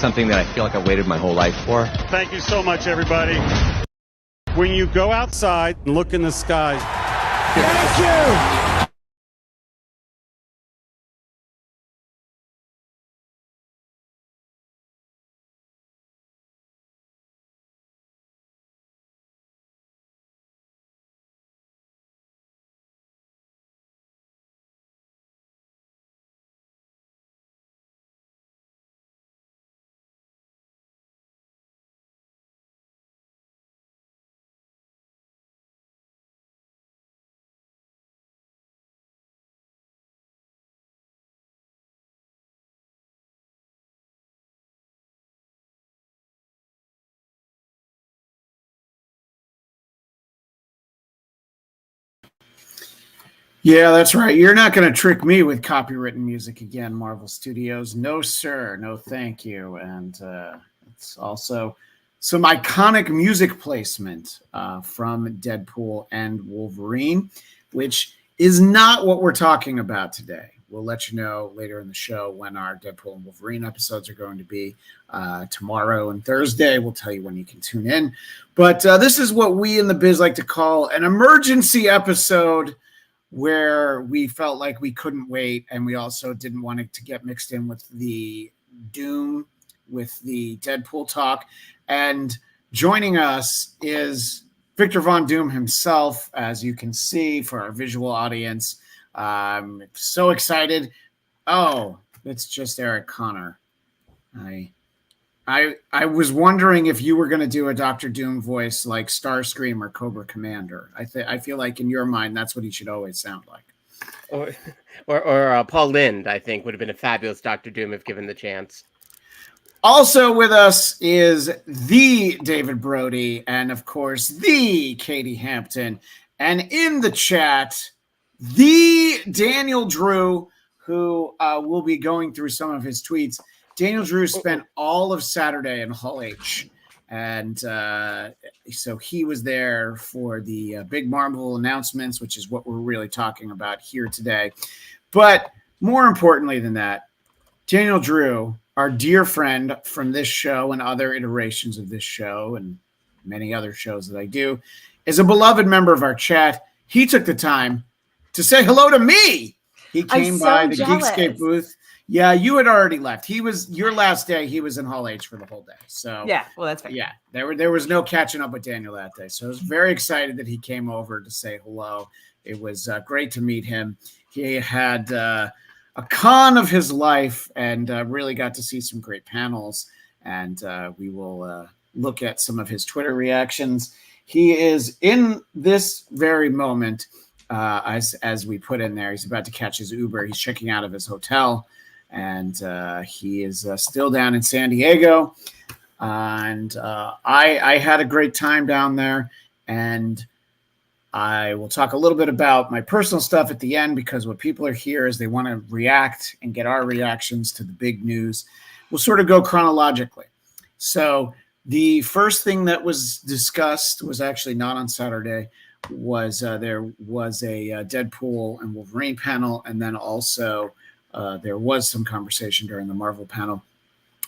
something that I feel like I waited my whole life for. Thank you so much, everybody. When you go outside and look in the sky. Thank you. Yeah, that's right. You're not going to trick me with copywritten music again, Marvel Studios. No, sir. No, thank you. And it's also some iconic music placement from Deadpool and Wolverine, which is not what we're talking about today. We'll let you know later in the show when our Deadpool and Wolverine episodes are going to be tomorrow and Thursday. We'll tell you when you can tune in. But this is what we in the biz like to call an emergency episode, where we felt like we couldn't wait, and we also didn't want it to get mixed in with the Doom, with the Deadpool talk. And joining us is Victor Von Doom himself, as you can see for our visual audience. So excited. Oh, it's just Eric Connor. I was wondering if you were going to do a Dr. Doom voice like Starscream or Cobra Commander. I feel like in your mind, that's what he should always sound like. Or Paul Lynde, I think, would have been a fabulous Dr. Doom if given the chance. Also with us is the David Brody and, of course, the Katie Hampton. And in the chat, the Daniel Drew, who will be going through some of his tweets. Daniel Drew spent all of Saturday in Hall H, and so he was there for the big Marvel announcements, which is what we're really talking about here today. But more importantly than that, Daniel Drew, our dear friend from this show and other iterations of this show and many other shows that I do, is a beloved member of our chat. He took the time to say hello to me. He came by the Geekscape booth. Yeah, you had already left. He was your last day. He was in Hall H for the whole day. So yeah, well, that's fair. Yeah, there was no catching up with Daniel that day. So I was very excited that he came over to say hello. It was great to meet him. He had a con of his life and really got to see some great panels. And we will look at some of his Twitter reactions. He is in this very moment, as we put in there. He's about to catch his Uber. He's checking out of his hotel. And he is still down in San Diego. And I had a great time down there. And I will talk a little bit about my personal stuff at the end, because what people are here is they want to react and get our reactions to the big news. We'll sort of go chronologically. So the first thing that was discussed was actually not on Saturday. There was a Deadpool and Wolverine panel, and then also there was some conversation during the Marvel panel,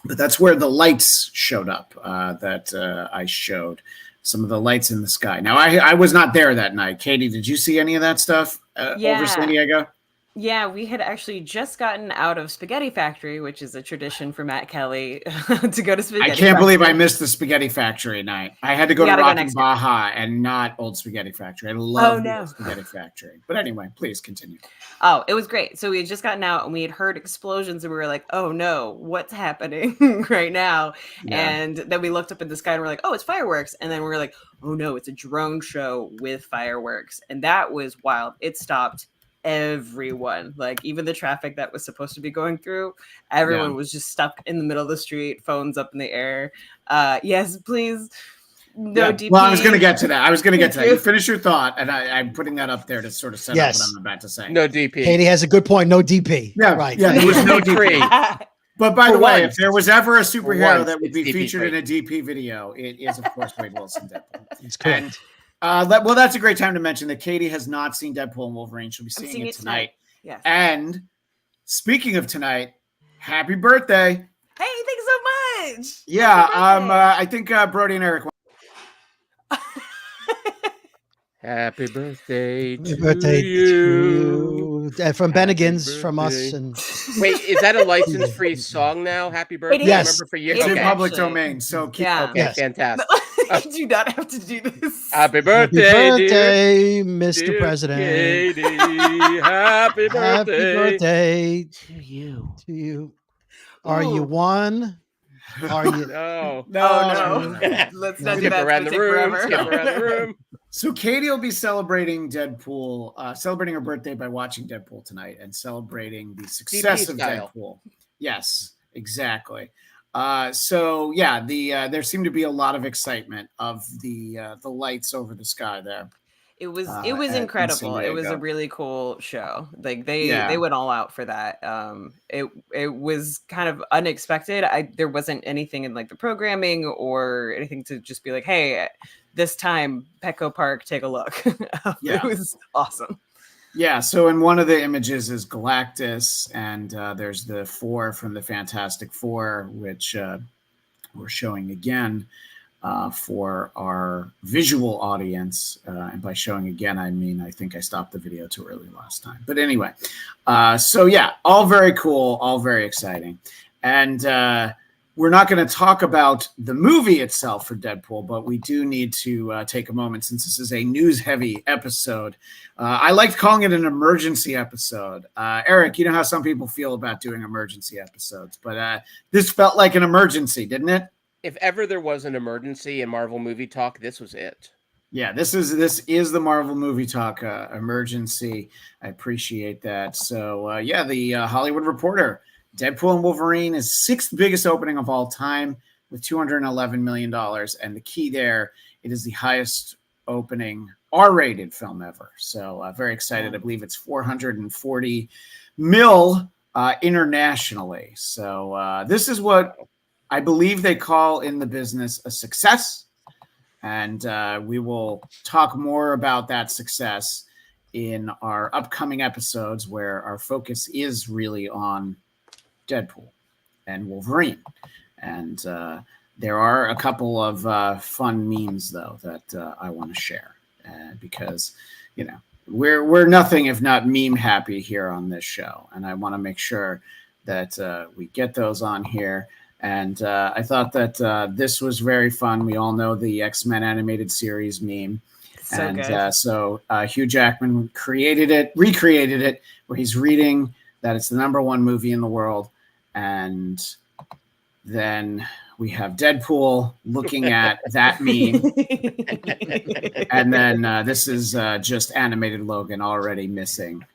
but that's where the lights showed up that I showed, some of the lights in the sky. Now, I was not there that night. Katie, did you see any of that stuff over San Diego? Yeah, we had actually just gotten out of Spaghetti Factory, which is a tradition for Matt Kelly to go to Spaghetti I can't believe I missed the Spaghetti Factory night. I had to go to Rock and Baja and not Old Spaghetti Factory. I love the Old Spaghetti Factory. But anyway, please continue. Oh, it was great. So we had just gotten out and we had heard explosions and we were like, oh no, what's happening right now? Yeah. And then we looked up in the sky and we're like, oh, it's fireworks. And then we were like, oh no, it's a drone show with fireworks. And that was wild. It stopped everyone, like even the traffic that was supposed to be going through, everyone was just stuck in the middle of the street, phones up in the air. Yes, please. No DP. Well, I was going to get to that. You finish your thought, and I'm putting that up there to sort of set up what I'm about to say. No DP. Katie has a good point. No DP. Yeah, right. Yeah, there was no DP. But by the way, if there was ever a superhero that would be featured in a DP video, it is, of course, Wade Wilson Deadpool. It's correct. Well, that's a great time to mention that Katie has not seen Deadpool and Wolverine. She'll be seeing it tonight. Yes. And speaking of tonight, happy birthday. Hey, thanks so much. Yeah, I think Brody and Eric. Happy birthday Happy to birthday you. to you. From Happy Bennigan's, from us, birthday. and Wait, is that a license-free song now? Happy birthday. is. I Yes. remember for years. It's in Okay. public Actually. domain, so keep. Yeah. Okay, Yes. fantastic. You do not have to do this. Happy happy birthday, dear, birthday, Mr. dear President. Katie. Happy birthday. Happy birthday to you. to you. Are you Ooh. one? Are you? No. No. Let's not do Skip that. around It's the gonna take room. forever. Skip around the room. So Katie will be celebrating Deadpool, celebrating her birthday by watching Deadpool tonight and celebrating the success DP of style. Deadpool. Yes, exactly. So yeah, there seemed to be a lot of excitement of the lights over the sky there. It was in incredible. San It was a Diego. really cool show. Like they Yeah. went all out for that. It was kind of unexpected. There wasn't anything in like the programming or anything to just be like, hey, this time Petco Park, take a look. Yeah. It was awesome. Yeah, so in one of the images is Galactus, and there's the Four from the Fantastic Four, which we're showing again for our visual audience. And by showing again, I mean, I think I stopped the video too early last time. But anyway, so yeah, all very cool, all very exciting. And we're not going to talk about the movie itself for Deadpool, but we do need to take a moment since this is a news-heavy episode. I liked calling it an emergency episode. Eric, you know how some people feel about doing emergency episodes, but this felt like an emergency, didn't it? If ever there was an emergency in Marvel movie talk, this was it. Yeah, this is the Marvel movie talk emergency. I appreciate that. So yeah, the Hollywood Reporter. Deadpool and Wolverine is sixth biggest opening of all time with $211 million. And the key there, it is the highest opening R-rated film ever. So very excited. I believe it's 440 mil internationally. So this is what I believe they call in the business a success. And we will talk more about that success in our upcoming episodes where our focus is really on Deadpool and Wolverine. And there are a couple of fun memes, though, that I want to share because, you know, we're nothing if not meme happy here on this show. And I want to make sure that we get those on here. And I thought that this was very fun. We all know the X-Men animated series meme. So and good. so Hugh Jackman recreated it, where he's reading that it's the #1 movie in the world. And then we have Deadpool looking at that meme. And then this is just animated Logan already missing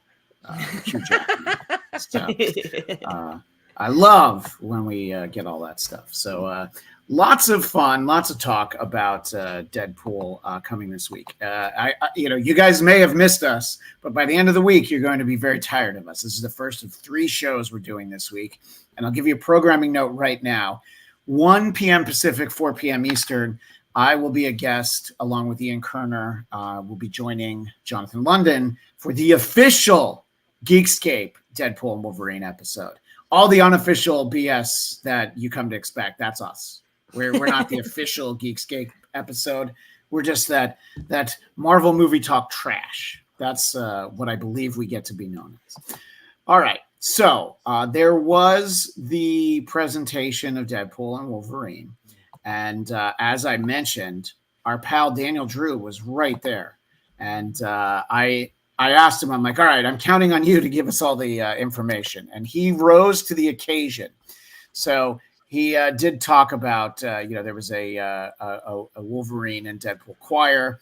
Hugh Jackman. So I love when we get all that stuff. So lots of fun, lots of talk about Deadpool coming this week. You guys may have missed us, but by the end of the week, you're going to be very tired of us. This is the first of 3 shows we're doing this week. And I'll give you a programming note right now. 1 p.m. Pacific, 4 p.m. Eastern, I will be a guest along with Ian Kerner. We'll be joining Jonathan London for the official Geekscape Deadpool and Wolverine episode. All the unofficial BS that you come to expect, that's us. We're not the official Geekscape episode. We're just that Marvel movie talk trash. That's what I believe we get to be known as. All right. So there was the presentation of Deadpool and Wolverine. And as I mentioned, our pal Daniel Drew was right there. And I asked him, I'm like, all right, I'm counting on you to give us all the information. And he rose to the occasion. So he did talk about, there was a Wolverine and Deadpool choir.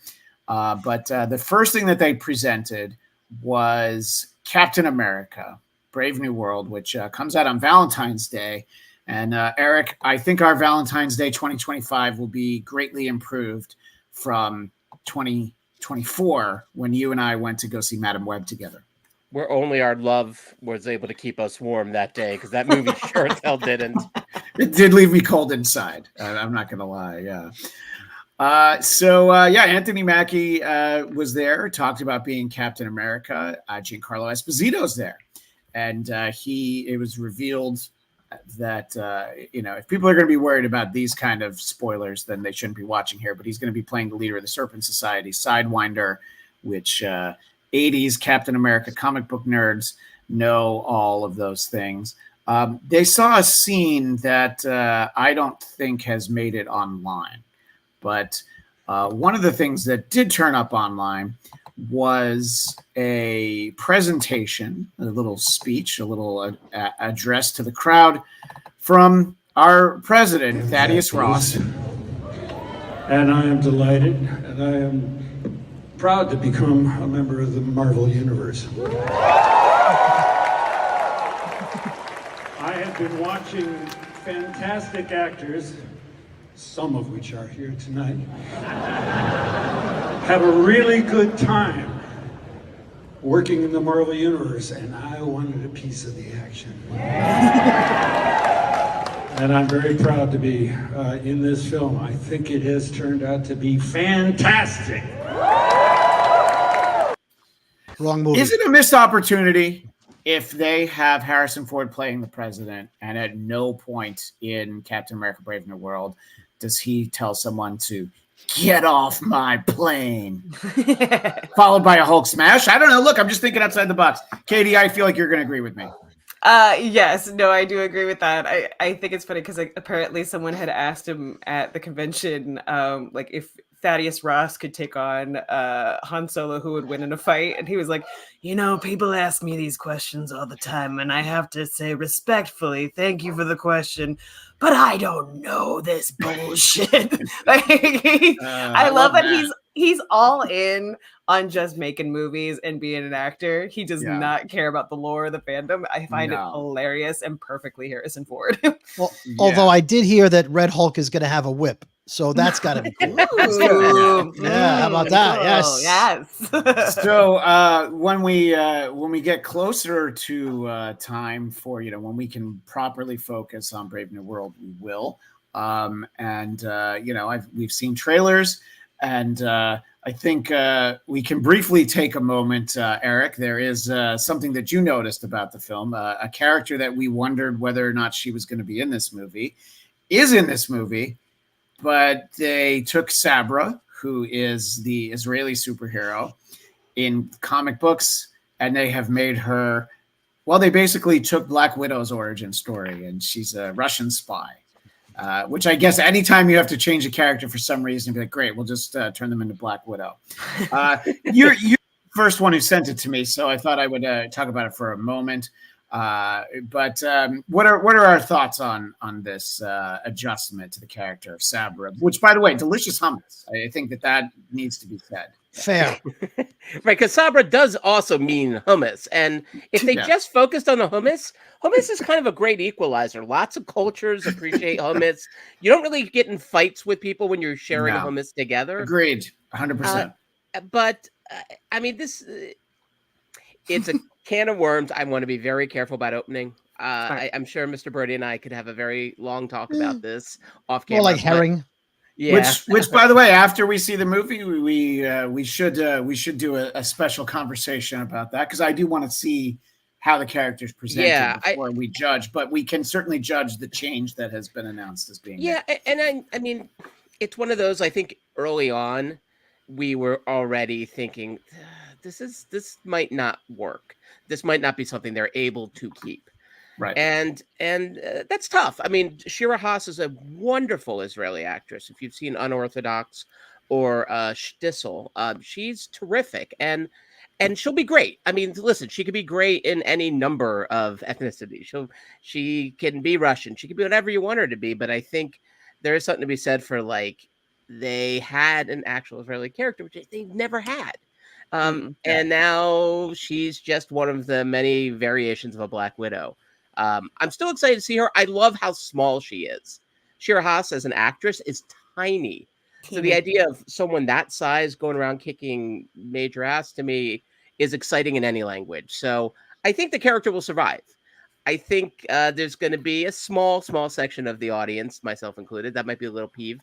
But the first thing that they presented was Captain America, Brave New World, which comes out on Valentine's Day. And Eric, I think our Valentine's Day 2025 will be greatly improved from 2024 when you and I went to go see Madam Web together. Where only our love was able to keep us warm that day, because that movie sure as hell didn't. It did leave me cold inside. I'm not going to lie. Yeah. Anthony Mackie was there, talked about being Captain America. Giancarlo Esposito's there. And it was revealed that if people are going to be worried about these kind of spoilers, then they shouldn't be watching here. But he's going to be playing the leader of the Serpent Society, Sidewinder, which 80s Captain America comic book nerds know all of those things. They saw a scene that I don't think has made it online, but one of the things that did turn up online was a presentation, a little speech, a little address to the crowd from our president, Thaddeus Ross. And I am delighted, and I am proud to become a member of the Marvel Universe. I have been watching fantastic actors, some of which are here tonight, have a really good time working in the Marvel Universe, and I wanted a piece of the action. And I'm very proud to be in this film. I think it has turned out to be fantastic. Wrong movie. Is it a missed opportunity if they have Harrison Ford playing the president, and at no point in Captain America: Brave New World does he tell someone to get off my plane, followed by a Hulk smash? I don't know. Look, I'm just thinking outside the box. Katie, I feel like you're going to agree with me. Yes, no, I do agree with that. I think it's funny because apparently someone had asked him at the convention, if Thaddeus Ross could take on Han Solo, who would win in a fight, and he was like, people ask me these questions all the time, and I have to say respectfully, thank you for the question, but I don't know this bullshit. I love that he's all in on just making movies and being an actor. He does not care about the lore or the fandom. I find it hilarious and perfectly Harrison Ford. Well, although I did hear that Red Hulk is going to have a whip, so that's got to be cool. How about that? Cool. Yes. So when we get closer to time for when we can properly focus on Brave New World, we will. We've seen trailers, and I think we can briefly take a moment, Eric. There is something that you noticed about the film. A character that we wondered whether or not she was going to be in this movie is in this movie, but they took Sabra, who is the Israeli superhero in comic books, and they have made her, they basically took Black Widow's origin story, and she's a Russian spy. Which I guess anytime you have to change a character for some reason, be like, great, we'll just turn them into Black Widow. You're the first one who sent it to me, so I thought I would talk about it for a moment. But what are our thoughts on this adjustment to the character of Sabra? Which, by the way, delicious hummus. I think that needs to be said. Fair. Right, because Sabra does also mean hummus. And if they just focused on the hummus is kind of a great equalizer. Lots of cultures appreciate hummus. You don't really get in fights with people when you're sharing hummus together. Agreed. 100%. But, this... it's a can of worms I want to be very careful about opening. I'm sure Mr. Brody and I could have a very long talk about this off camera. More like herring. Yeah. Which, by the way, after we see the movie, we should do a special conversation about that, because I do want to see how the character's presented before we judge. But we can certainly judge the change that has been announced as being. Yeah, and I mean, it's one of those. I think early on, we were already thinking this might not work. This might not be something they're able to keep. Right. And that's tough. I mean, Shira Haas is a wonderful Israeli actress. If you've seen Unorthodox or Shtisel, she's terrific. And she'll be great. I mean, listen, she could be great in any number of ethnicities. She can be Russian. She can be whatever you want her to be. But I think there is something to be said for, like, they had an actual Israeli character, which they never had. And now she's just one of the many variations of a Black Widow. I'm still excited to see her. I love how small she is. Shira Haas as an actress is tiny. So the idea of someone that size going around kicking major ass, to me, is exciting in any language. So I think the character will survive. I think there's going to be a small section of the audience, myself included, that might be a little peeved,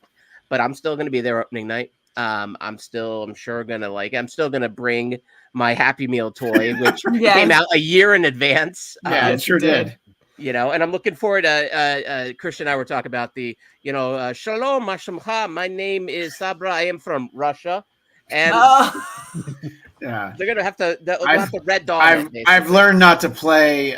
but I'm still going to be there opening night. I'm still going to bring my Happy Meal toy, which came out a year in advance. Yeah, it sure did. And I'm looking forward to Christian and I were talking about the, Shalom, Mashamcha. My name is Sabra. I am from Russia. And yeah, they're going to have to, they'll have to red dog. I've learned not to play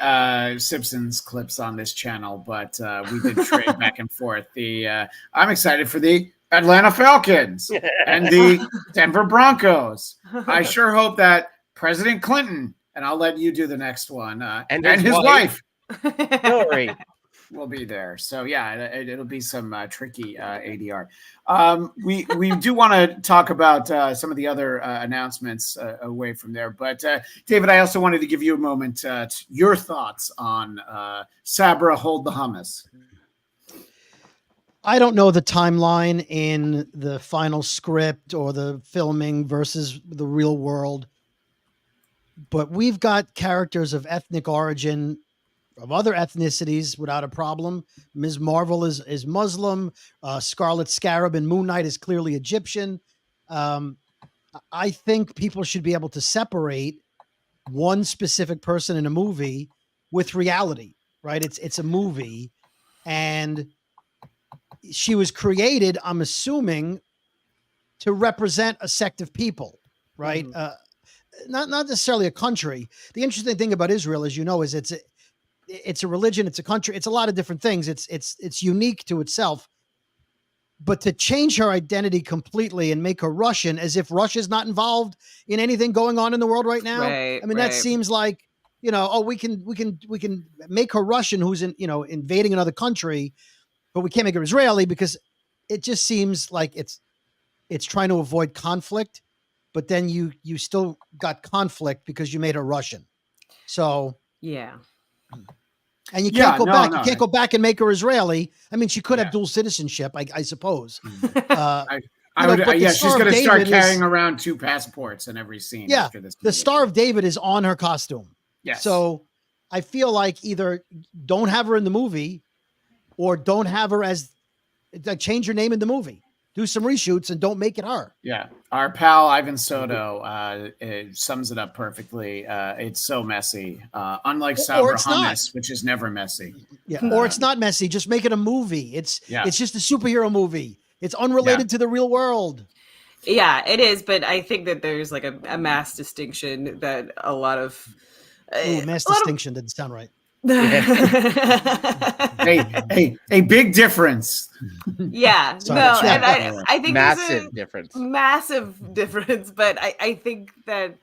Simpsons clips on this channel, but we did trade back and forth. I'm excited for the Atlanta Falcons and the Denver Broncos. I sure hope that President Clinton, and I'll let you do the next one, and his wife Hillary will be there. So yeah, it'll be some tricky ADR. We do want to talk about some of the other announcements away from there, but David, I also wanted to give you a moment, your thoughts on Sabra Hold the Hummus. I don't know the timeline in the final script or the filming versus the real world, but we've got characters of ethnic origin of other ethnicities without a problem. Ms. Marvel is Muslim. Scarlet Scarab in Moon Knight is clearly Egyptian. I think people should be able to separate one specific person in a movie with reality, right? It's a movie, and she was created, I'm assuming, to represent a sect of people, right? Not necessarily a country. The interesting thing about Israel, as you know, is it's a religion, it's a country, it's a lot of different things. It's unique to itself. But to change her identity completely and make her Russian, as if Russia's not involved in anything going on in the world right now. Right, I mean, that seems like, we can make her Russian, who's invading another country, but we can't make her Israeli, because it just seems like it's trying to avoid conflict, but then you still got conflict because you made her Russian. So yeah. And you can't go back. You can't go back and make her Israeli. I mean, she could have dual citizenship, I suppose. She's going to start carrying around 2 passports in every scene. Yeah, after this the Star of David is on her costume. Yes. So I feel like either don't have her in the movie, or don't have her as change her name in the movie. Do some reshoots and don't make it her. Yeah. Our pal Ivan Soto sums it up perfectly. It's so messy. Unlike Sabra Hummus, which is never messy. Yeah. Or it's not messy. Just make it a movie. It's just a superhero movie. It's unrelated to the real world. Yeah, it is. But I think that there's like a mass distinction that a lot of mass distinction didn't sound right. a big difference. Yeah, Sorry, no, and I think massive difference. Massive difference, but I think that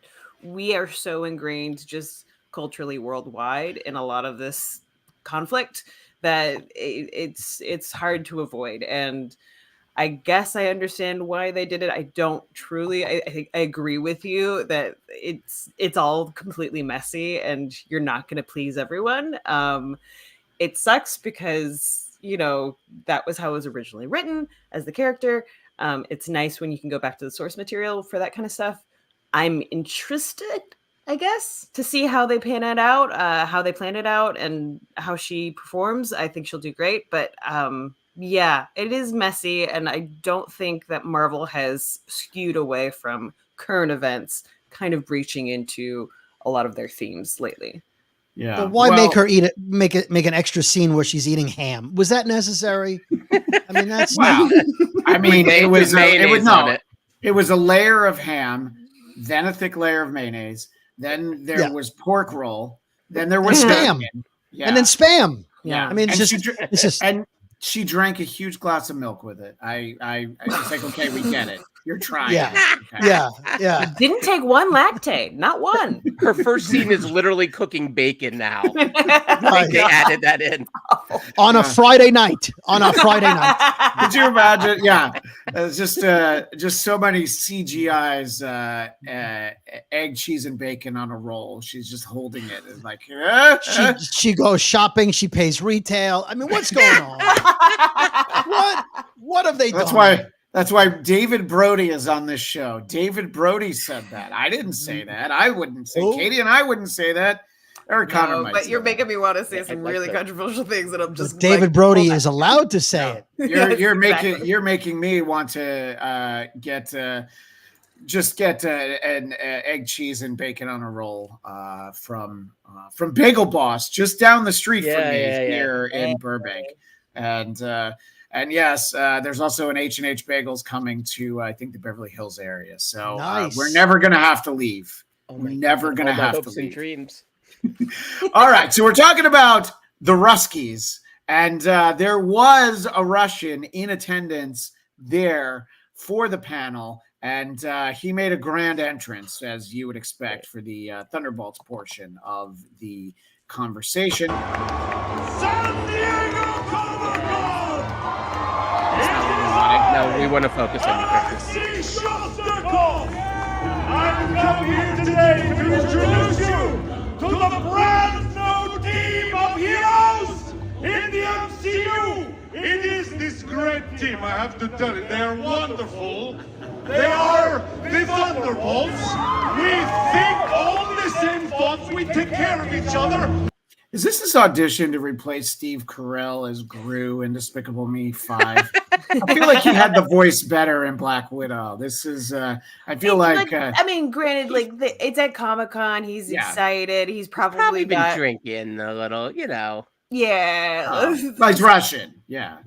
we are so ingrained just culturally worldwide in a lot of this conflict that it's hard to avoid. And I guess I understand why they did it. I don't truly. I think I agree with you that it's all completely messy, and you're not going to please everyone. It sucks because that was how it was originally written as the character. It's nice when you can go back to the source material for that kind of stuff. I'm interested, I guess, to see how they plan it out, how they plan it out, and how she performs. I think she'll do great, but. Yeah, it is messy, and I don't think that Marvel has skewed away from current events, kind of breaching into a lot of their themes lately. Yeah. But why make her make an extra scene where she's eating ham? Was that necessary? I mean, that's I mean, it was a layer of ham, then a thick layer of mayonnaise, then there was pork roll, then there was spam, and then spam. Yeah, I mean, it's just and she drank a huge glass of milk with it. I was like, okay, we get it. You're trying. Yeah. Didn't take one lactate, not one. Her first scene is literally cooking bacon now. They added that in. On a Friday night. Could you imagine? Yeah. It's just so many CGI's egg, cheese, and bacon on a roll. She's just holding it and like she goes shopping, she pays retail. I mean, what's going on? What have they done? That's why David Brody is on this show. David Brody said that. I didn't say that. I wouldn't say. Katie and I wouldn't say that. Eric Connor might. But you're making me want to say some really controversial things, and I'm just. David Brody is allowed to say it. You're making me want to get just get an egg, cheese, and bacon on a roll from Bagel Boss, just down the street from me here in Burbank. And yes, there's also an H&H Bagels coming to I think the Beverly Hills area. So Nice. we're never gonna have to leave. We're never gonna have to leave. Dreams. All right, so we're talking about the Ruskies, and there was a Russian in attendance there for the panel, and he made a grand entrance, as you would expect, for the Thunderbolts portion of the conversation. San Diego No, we want to focus on the Christmas. I've come here today to introduce you to the brand new team of heroes in the MCU. It is this great team, I have to tell you. They are wonderful. They are the Thunderbolts. We think all the same thoughts. We take care of each other. Is this his audition to replace Steve Carell as Gru in Despicable Me 5? I feel like he had the voice better in Black Widow. This is, I feel like I mean, granted, like it's at Comic-Con. He's excited. He's probably been drinking a little, you know. Yeah. He's Russian. Yeah.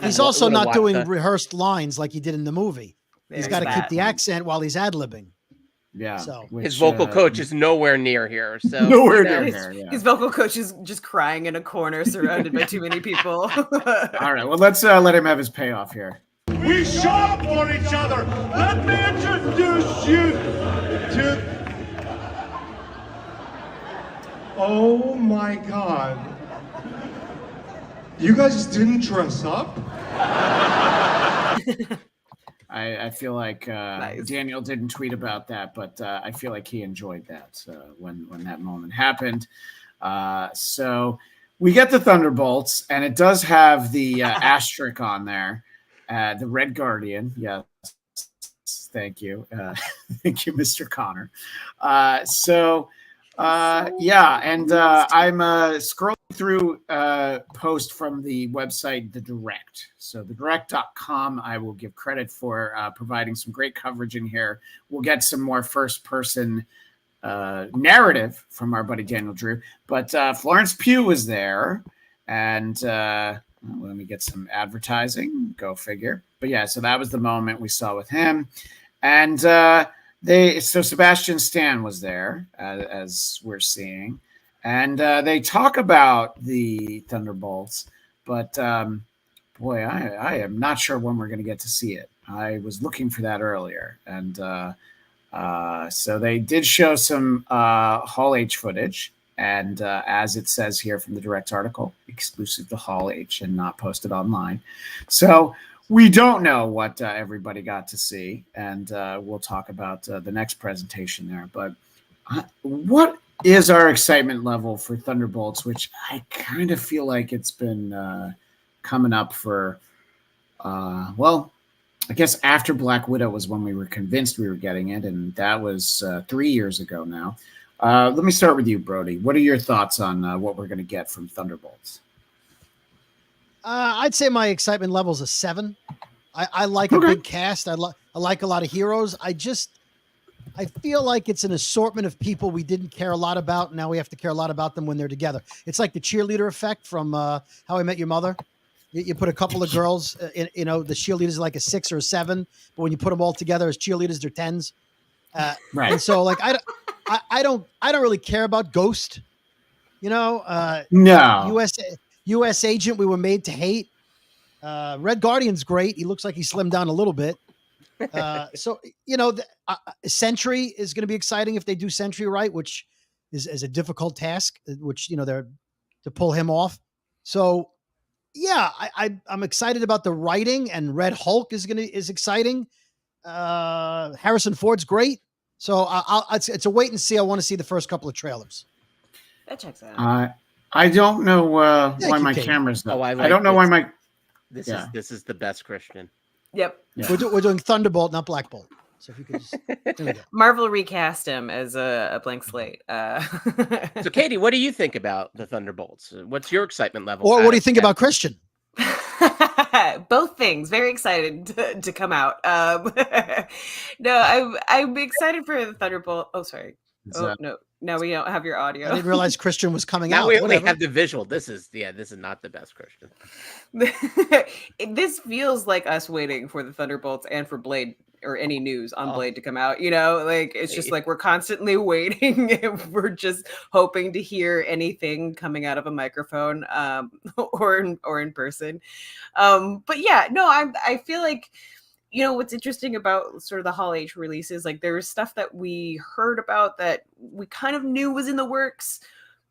He's also not doing rehearsed lines like he did in the movie. He's got to keep the accent while he's ad-libbing. Yeah. So his vocal coach is nowhere near here. So nowhere near here. Yeah. His vocal coach is just crying in a corner, surrounded by too many people. All right. Well, let's let him have his payoff here. We shop for each other. Let me introduce you to. Oh my God! You guys didn't dress up? I feel like Nice. Daniel didn't tweet about that, but I feel like he enjoyed that when that moment happened. So we get the Thunderbolts, and it does have the asterisk on there, the Red Guardian. Yes, thank you, thank you, Mr. Connor. Yeah, and I'm scrolling through a post from the website The Direct. So thedirect.com, I will give credit for providing some great coverage in here. We'll get some more first-person narrative from our buddy Daniel Drew. But Florence Pugh was there, and let me get some advertising. Go figure. But yeah, so that was the moment we saw with him. And so Sebastian Stan was there, as we're seeing, and they talk about the Thunderbolts, but boy, I am not sure when we're going to get to see it. I was looking for that earlier, and so they did show some Hall H footage, and as it says here from the Direct article, exclusive to Hall H and not posted online. So we don't know what everybody got to see, and we'll talk about the next presentation there. But what is our excitement level for Thunderbolts, which I kind of feel like it's been coming up for, well, I guess after Black Widow was when we were convinced we were getting it, and that was 3 years ago now. Let me start with you, Brody. What are your thoughts on what we're going to get from Thunderbolts? I'd say my excitement level is a 7. I like a big cast. I like a lot of heroes. I feel like it's an assortment of people we didn't care a lot about. Now we have to care a lot about them when they're together. It's like the cheerleader effect from How I Met Your Mother. You put a couple of girls, the cheerleaders are like a 6 or a 7, but when you put them all together as cheerleaders, they're 10s. Right. And so, like, I don't really care about Ghost. No. U.S. Agent, we were made to hate. Red Guardian's great. He looks like he slimmed down a little bit. Sentry is going to be exciting if they do Sentry right, which is a difficult task, which, they're to pull him off. So, yeah, I'm excited about the writing, and Red Hulk is exciting. Harrison Ford's great. So it's a wait and see. I want to see the first couple of trailers. That checks out. I don't know why my camera's up. I don't know why my. This is the best, Christian. Yep. Yeah. We're doing Thunderbolt, not Black Bolt. So if you could just, there we go. Marvel recast him as a blank slate. So, Katie, what do you think about the Thunderbolts? What's your excitement level? Or what do you think about Christian? Both things. Very excited to come out. No, I'm excited for the Thunderbolt. Oh, sorry. Oh no, now we don't have your audio. I didn't realize Christian was coming Now out. we only Whatever. have the visual. This is not the best, Christian. This feels like us waiting for the Thunderbolts and for Blade or any news on Blade to come out. You know, like it's just like we're constantly waiting. We're just hoping to hear anything coming out of a microphone, or in person. But yeah, no, I feel like, you know, what's interesting about sort of the Hall H releases, like there was stuff that we heard about that we kind of knew was in the works.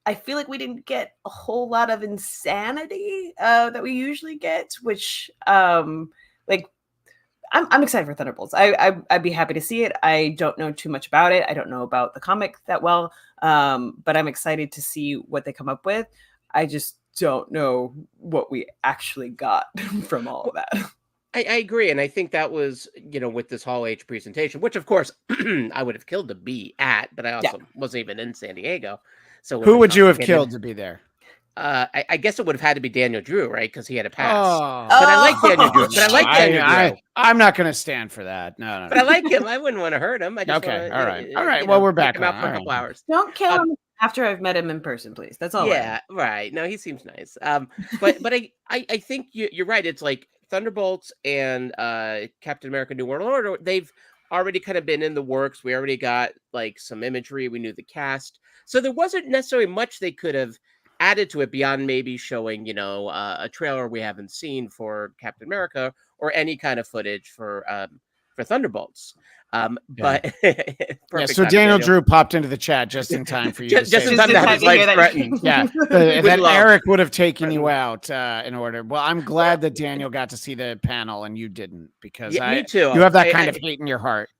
I feel like we didn't get a whole lot of insanity that we usually get, which like I'm excited for Thunderbolts. I'd be happy to see it. I don't know too much about it. I don't know about the comic that well, but I'm excited to see what they come up with. I just don't know what we actually got from all of that. I agree, and I think that was, you know, with this Hall H presentation, which of course I would have killed to be at, but I also wasn't even in San Diego. So who would you have killed to be there? I guess it would have had to be Daniel Drew, right? Because he had a pass. Oh. But I like Daniel Drew. But I like Daniel Drew. I'm not going to stand for that. No. But I like him. I wouldn't want to hurt him. I just okay. Wanna, all right. Well, we're back him out for a couple hours. Don't kill him after I've met him in person, please. That's all. Yeah, right. No, he seems nice. But I think you're right. It's like Thunderbolts and Captain America: New World Order. They've already kind of been in the works. We already got like some imagery. We knew the cast, so there wasn't necessarily much they could have added to it beyond maybe showing, you know, a trailer we haven't seen for Captain America or any kind of footage for Thunderbolts. But so Daniel Drew popped into the chat just in time for you. just in time to have his life threatened. Yeah, that Eric would have taken you out in order. Well, I'm glad that Daniel got to see the panel and you didn't, because me too. You have that kind of hate in your heart.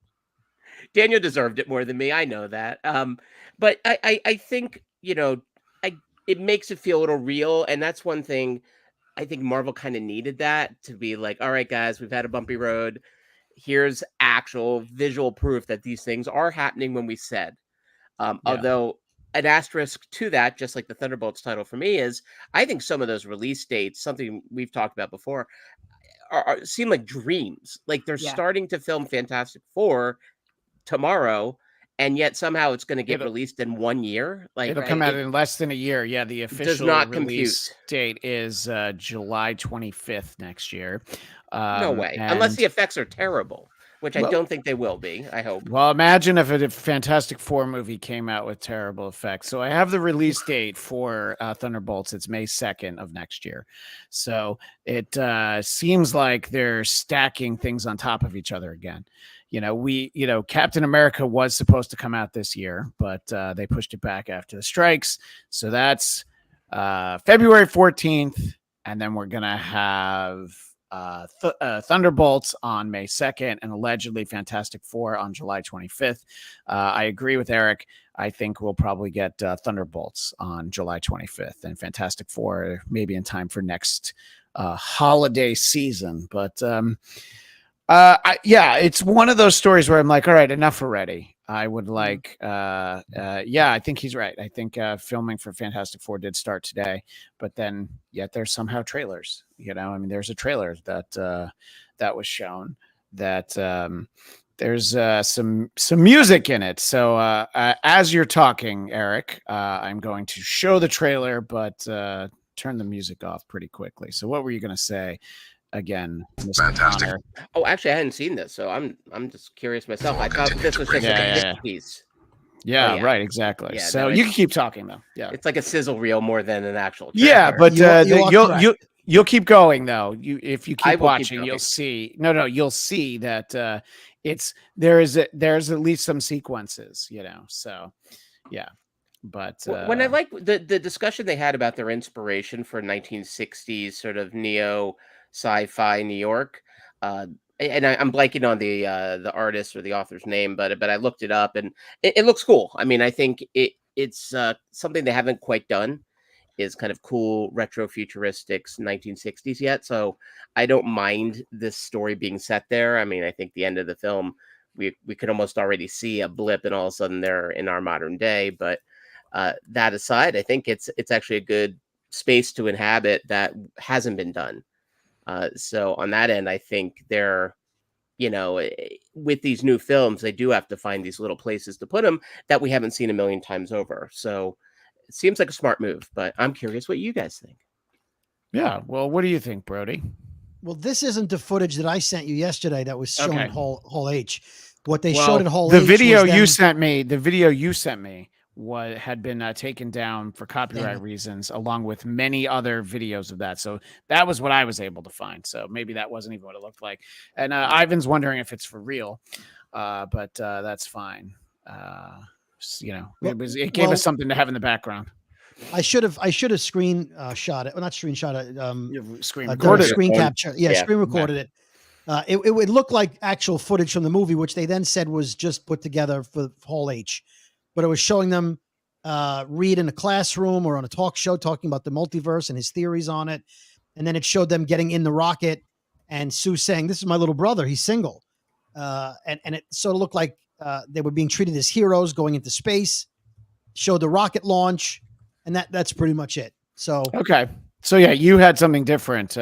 Daniel deserved it more than me. I know that. But I think, you know, it makes it feel a little real, and that's one thing I think Marvel kind of needed, that to be like, all right, guys, we've had a bumpy road. Here's actual visual proof that these things are happening when we said. Although an asterisk to that, just like the Thunderbolts title for me, is I think some of those release dates, something we've talked about before, seem like dreams. Like they're starting to film Fantastic Four tomorrow, and yet somehow it's going to get released in 1 year. Like it'll come out in less than a year. Yeah, the official release date is July 25th next year. No way, unless the effects are terrible, which I don't think they will be. I hope. Well, imagine if a Fantastic Four movie came out with terrible effects. So I have the release date for Thunderbolts. It's May 2nd of next year. So it seems like they're stacking things on top of each other again. You know, Captain America was supposed to come out this year, but they pushed it back after the strikes. So that's February 14th. And then we're going to have Thunderbolts on May 2nd and allegedly Fantastic Four on July 25th. I agree with Eric. I think we'll probably get Thunderbolts on July 25th and Fantastic Four maybe in time for next holiday season. But it's one of those stories where I'm like, all right, enough already. I would like, I think he's right. I think filming for Fantastic Four did start today, but then yet there's somehow trailers. You know, I mean, there's a trailer that was shown that there's some music in it. So as you're talking, Eric, I'm going to show the trailer, but turn the music off pretty quickly. So what were you going to say? Again, Fantastic. Oh, actually, I hadn't seen this, so I'm just curious myself. I thought this was just like a hit piece. Yeah, right, exactly. Yeah, so you can keep talking though. Yeah, it's like a sizzle reel more than an actual trailer. Yeah, but you'll keep going though. If you keep watching, you'll see. You'll see that there's at least some sequences. You know, so yeah. But when I like the discussion they had about their inspiration for 1960s sort of neo sci-fi New York, and I'm blanking on the artist or the author's name, but I looked it up and it looks cool. I mean, I think it's something they haven't quite done, is kind of cool retro futuristics 1960s yet. So I don't mind this story being set there. I mean, I think the end of the film we could almost already see a blip and all of a sudden they're in our modern day. But that aside, I think it's actually a good space to inhabit that hasn't been done. So on that end, I think they're, with these new films, they do have to find these little places to put them that we haven't seen a million times over. So it seems like a smart move, but I'm curious what you guys think. Yeah. Well, what do you think, Brody? Well, this isn't the footage that I sent you yesterday that was shown at Hall H. What they showed at Hall the H video was you them- sent me, the video you sent me had been taken down for copyright reasons, along with many other videos of that. So that was what I was able to find. So maybe that wasn't even what it looked like. And Ivan's wondering if it's for real, but that's fine. It gave us something to have in the background. I should have screenshot it. Well, not screenshot it. Screen recorded screen it. capture. Yeah, screen recorded it. It would look like actual footage from the movie, which they then said was just put together for Hall H. But it was showing them read in a classroom or on a talk show talking about the multiverse and his theories on it. And then it showed them getting in the rocket and Sue saying, "This is my little brother. He's single." And it sort of looked like they were being treated as heroes going into space, showed the rocket launch, and that's pretty much it. So, okay. So yeah, you had something different.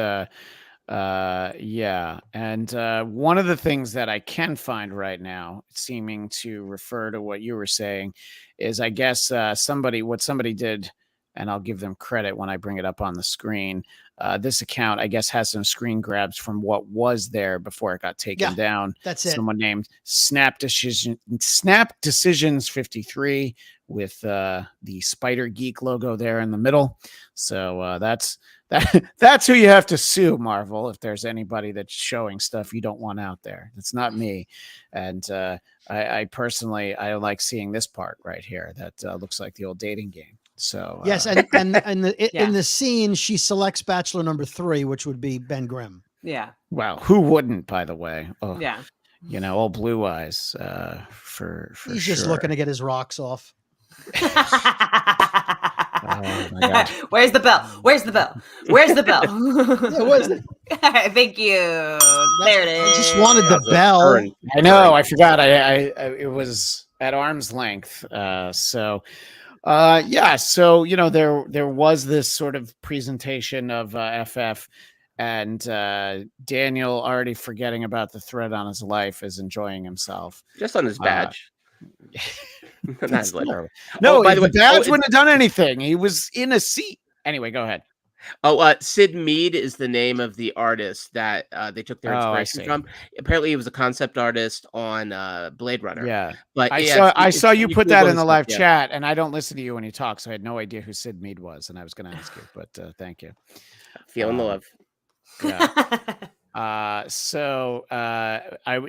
Yeah. And one of the things that I can find right now, seeming to refer to what you were saying, is I guess what somebody did, and I'll give them credit when I bring it up on the screen. This account, I guess, has some screen grabs from what was there before it got taken down. That's it. Someone named Snap Decisions 53 with the Spider Geek logo there in the middle. So that's who you have to sue, Marvel, if there's anybody that's showing stuff you don't want out there. It's not me. And I personally like seeing this part right here that looks like the old dating game. So yes, and in the scene, she selects Bachelor number 3, which would be Ben Grimm. Yeah. Wow, who wouldn't? By the way, yeah, all blue eyes. For he's sure. just looking to get his rocks off. Oh my God. Where's the bell? Where's the bell? Where's the bell? Where's it? Thank you. There it is. I just wanted the bell. I know. I forgot. It was at arm's length. So there was this sort of presentation of FF, and Daniel, already forgetting about the threat on his life, is enjoying himself just on his badge. No, by the way, badge wouldn't have done anything. He was in a seat. Anyway, go ahead. Sid Mead is the name of the artist that they took their inspiration from. Apparently, he was a concept artist on Blade Runner. Yeah, but I saw you put that in the live chat, and I don't listen to you when you talk, so I had no idea who Sid Mead was, and I was going to ask you, but thank you. Feeling the love. Yeah. So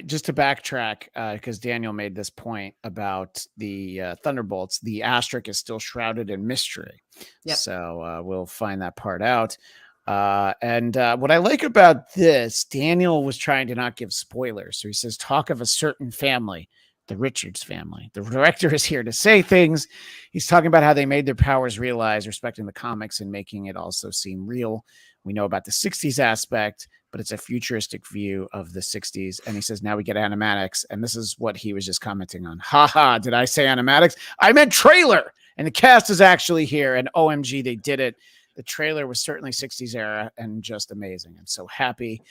just to backtrack, because Daniel made this point about the Thunderbolts, the asterisk is still shrouded in mystery. Yep. So we'll find that part out. And what I like about this, Daniel was trying to not give spoilers. So he says, talk of a certain family, the Richards family. The director is here to say things. He's talking about how they made their powers realized, respecting the comics and making it also seem real. We know about the 60s aspect, but it's a futuristic view of the 60s. And he says, now we get animatics. And this is what he was just commenting on. Ha, did I say animatics? I meant trailer. And the cast is actually here. And OMG, they did it. The trailer was certainly 60s era and just amazing. I'm so happy.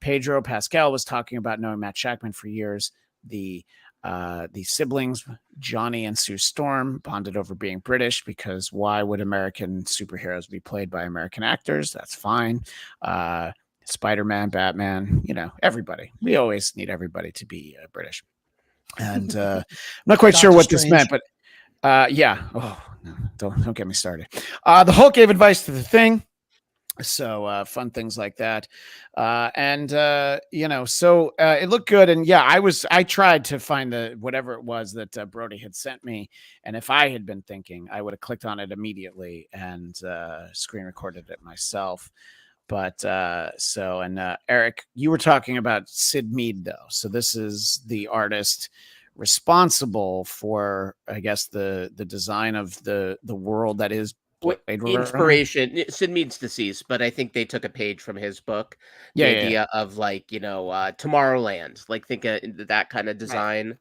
Pedro Pascal was talking about knowing Matt Shackman for years. The siblings, Johnny and Sue Storm, bonded over being British, because why would American superheroes be played by American actors? That's fine. Spider-Man, Batman, everybody. We always need everybody to be British. And I'm not quite sure what this meant, but yeah. Oh, no, don't get me started. The Hulk gave advice to the Thing. So fun things like that. So it looked good. And yeah, I tried to find whatever it was that Brody had sent me. And if I had been thinking, I would have clicked on it immediately and screen recorded it myself. But Eric, you were talking about Sid Mead, though. So this is the artist responsible for, I guess, the design of the world that is inspiration. Sid Mead's deceased, but I think they took a page from his book. The idea of Tomorrowland, think of that kind of design,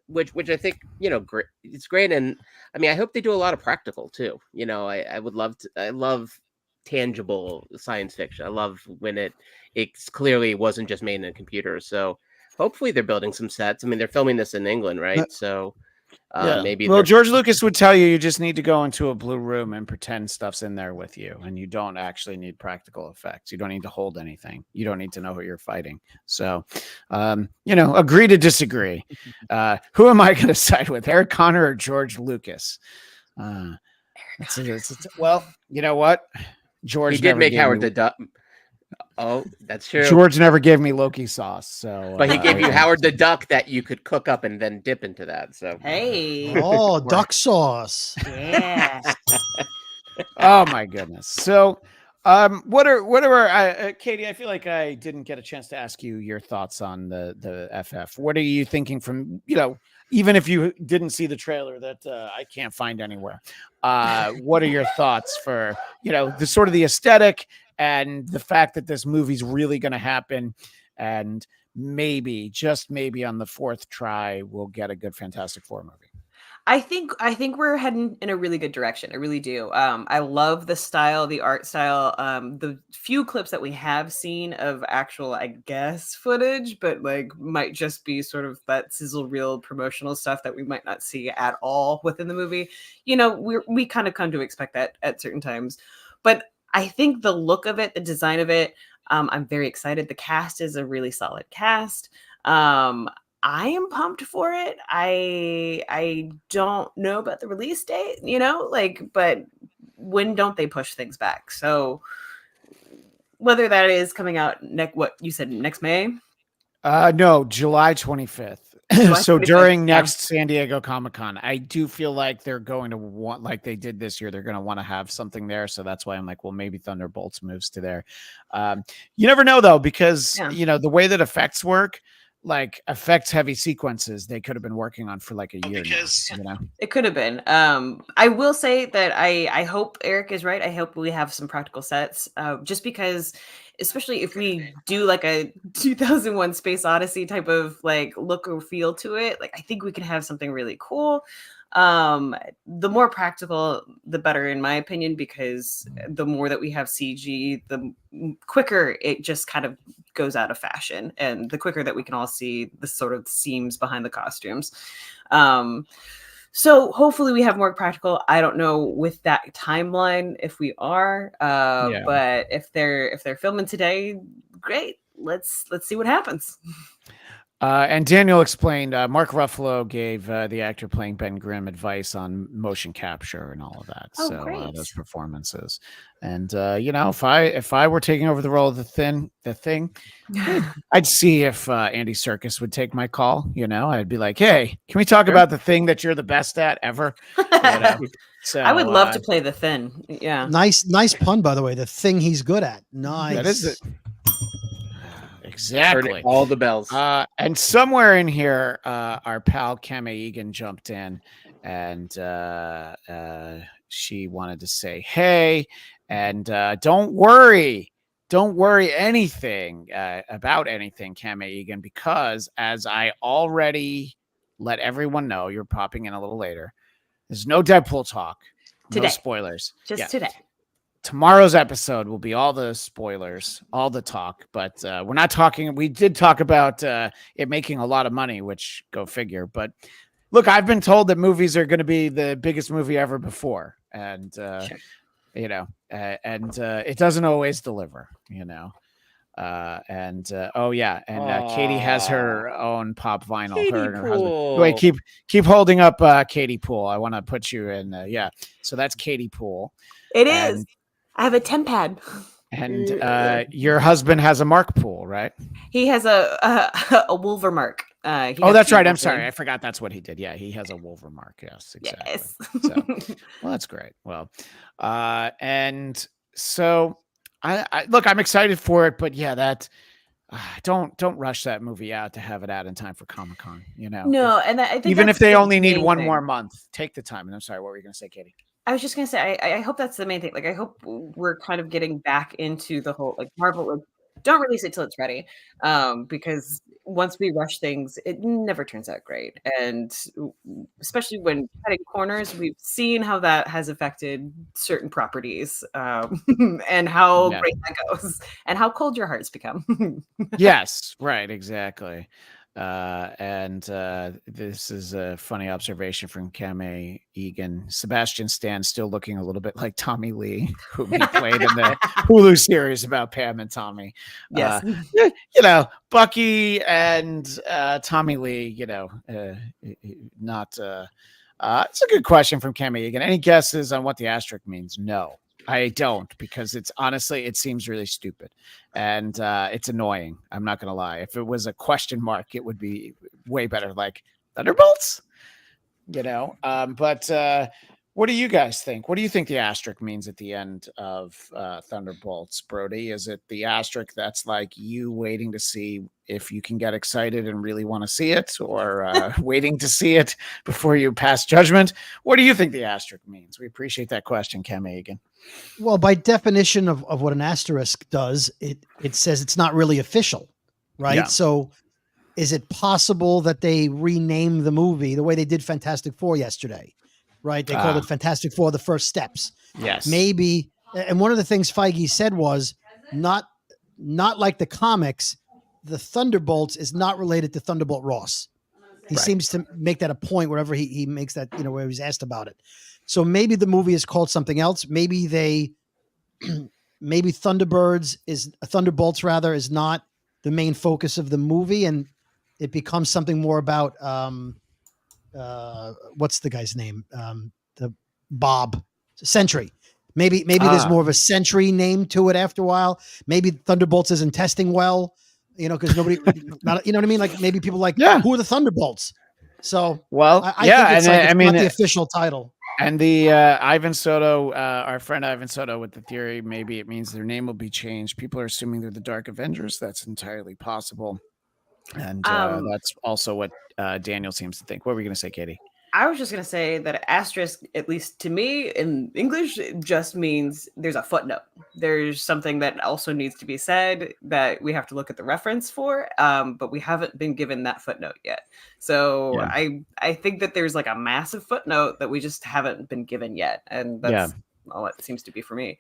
which I think it's great. And I mean, I hope they do a lot of practical too. I would love to. I love tangible science fiction. I love when it's clearly wasn't just made in a computer. So hopefully they're building some sets. I mean, they're filming this in England, right? So maybe. Well, George Lucas would tell you just need to go into a blue room and pretend stuff's in there with you, and you don't actually need practical effects. You don't need to hold anything. You don't need to know who you're fighting. So, agree to disagree. Who am I going to side with, Eric Connor or George Lucas? Well, you know what? George did make Howard the Duck. Oh, that's true. George never gave me Loki sauce, so but he gave you Howard the Duck that you could cook up and then dip into that. So duck sauce. Yeah. Oh my goodness. So what are Katie, I feel like I didn't get a chance to ask you your thoughts on the FF. What are you thinking from, even if you didn't see the trailer that I can't find anywhere? What are your thoughts for, the sort of the aesthetic and the fact that this movie's really going to happen, and maybe, just maybe on the fourth try, we'll get a good Fantastic Four movie? I think we're heading in a really good direction. I really do. I love the style, the art style. The few clips that we have seen of actual, I guess, footage, but might just be sort of that sizzle reel promotional stuff that we might not see at all within the movie. We kind of come to expect that at certain times, but I think the look of it, the design of it, I'm very excited. The cast is a really solid cast. I am pumped for it. I don't know about the release date, but when don't they push things back? So whether that is coming out what you said next May? No, July 25th. So during next San Diego Comic-Con, I do feel like they're going to want, like they did this year, they're going to want to have something there. So that's why I'm like, well, maybe Thunderbolts moves to there. You never know though, because the way that effects work, like effects heavy sequences, they could have been working on for like a year now, It could have been. I will say that I hope Eric is right. I hope we have some practical sets, just because, especially if we do like a 2001 Space Odyssey type of look or feel to it, I think we can have something really cool. The more practical, the better, in my opinion, because the more that we have CG, the quicker it just kind of goes out of fashion, and the quicker that we can all see the sort of seams behind the costumes. So hopefully we have more practical. I don't know with that timeline if we are, but if they're filming today, great. Let's see what happens. And Daniel explained, Mark Ruffalo gave the actor playing Ben Grimm advice on motion capture and all of that. Those performances. And if I were taking over the role of the thing, I'd see if Andy Serkis would take my call. I'd be like, hey, can we talk about the thing that you're the best at ever? So I would love to play the Thin. Yeah. Nice pun, by the way. The thing he's good at. Nice. That is it. Exactly. All the bells. And somewhere in here, our pal Kame Egan jumped in, and she wanted to say, hey, and don't worry anything about anything, Kame Egan, because as I already let everyone know, you're popping in a little later. There's no Deadpool talk. Today. No spoilers. Just today. Tomorrow's episode will be all the spoilers, all the talk, but we're not talking. We did talk about it making a lot of money, which go figure. But look, I've been told that movies are going to be the biggest movie ever before. And, it doesn't always deliver, Katie has her own pop vinyl. Katie her and her Pool. husband. Wait, keep holding up Katie Pool. I want to put you in. So that's Katie Pool. It is. I have a Tempad. And your husband has a Mark Pool, right? He has a Wolvermark. That's right. I'm sorry. I forgot that's what he did. Yeah, he has a Wolvermark. Yes, exactly. Yes. So, well, that's great. Well, and so I look, I'm excited for it, but yeah, that don't rush that movie out to have it out in time for Comic-Con. No, and I think even if they only need one more month, take the time. And I'm sorry, what were you going to say, Katie? I was just gonna say, I hope that's the main thing. I hope we're kind of getting back into the whole Marvel. don't release it till it's ready, because once we rush things, it never turns out great. And especially when cutting corners, we've seen how that has affected certain properties, and how Yeah. great that goes, and how cold your hearts become. Yes, right, exactly. This is a funny observation from Kame Egan. Sebastian Stan still looking a little bit like Tommy Lee, who he played in the Hulu series about Pam and Tommy. Yes. Bucky and Tommy Lee, not. It's a good question from Kame Egan. Any guesses on what the asterisk means? No. I don't, because it seems really stupid, and it's annoying. I'm not going to lie. If it was a question mark, it would be way better, like Thunderbolts, but what do you guys think? What do you think the asterisk means at the end of Thunderbolts, Brody? Is it the asterisk that's like you waiting to see if you can get excited and really want to see it, or waiting to see it before you pass judgment? What do you think the asterisk means? We appreciate that question, Cam Egan. Well, by definition of what an asterisk does, it says it's not really official, right? Yeah. So is it possible that they rename the movie the way they did Fantastic Four yesterday, right? They called it Fantastic Four: The First Steps. Yes. Maybe. And one of the things Feige said was not like the comics, the Thunderbolts is not related to Thunderbolt Ross. He seems to make that a point wherever he makes that, where he's asked about it. So maybe the movie is called something else. Maybe maybe Thunderbolts is not the main focus of the movie, and it becomes something more about what's the guy's name? The Bob Sentry. Maybe there's more of a Sentry name to it after a while. Maybe Thunderbolts isn't testing well, because nobody, not, you know what I mean? Like maybe people who are the Thunderbolts? So I think it's not the official title. And the Ivan Soto, our friend Ivan Soto with the theory, maybe it means their name will be changed. People are assuming they're the Dark Avengers. That's entirely possible. And that's also what Daniel seems to think. What were we going to say, Katie? I was just going to say that asterisk, at least to me in English, it just means there's a footnote. There's something that also needs to be said that we have to look at the reference for, but we haven't been given that footnote yet. So yeah. I think that there's like a massive footnote that we just haven't been given yet. And that's all it seems to be for me.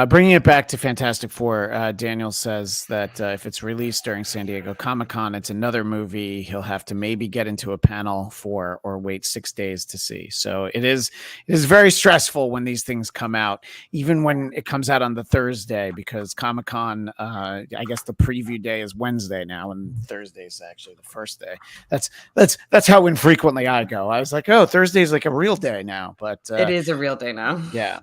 Bringing it back to Fantastic Four, Daniel says that if it's released during San Diego Comic-Con, it's another movie he'll have to maybe get into a panel for or wait 6 days to see. So it is very stressful when these things come out, even when it comes out on the Thursday, because Comic-Con, I guess the preview day is Wednesday now, and Thursday is actually the first day. That's how infrequently I go. I was like, oh, Thursday is like a real day now, but it is a real day now. Yeah,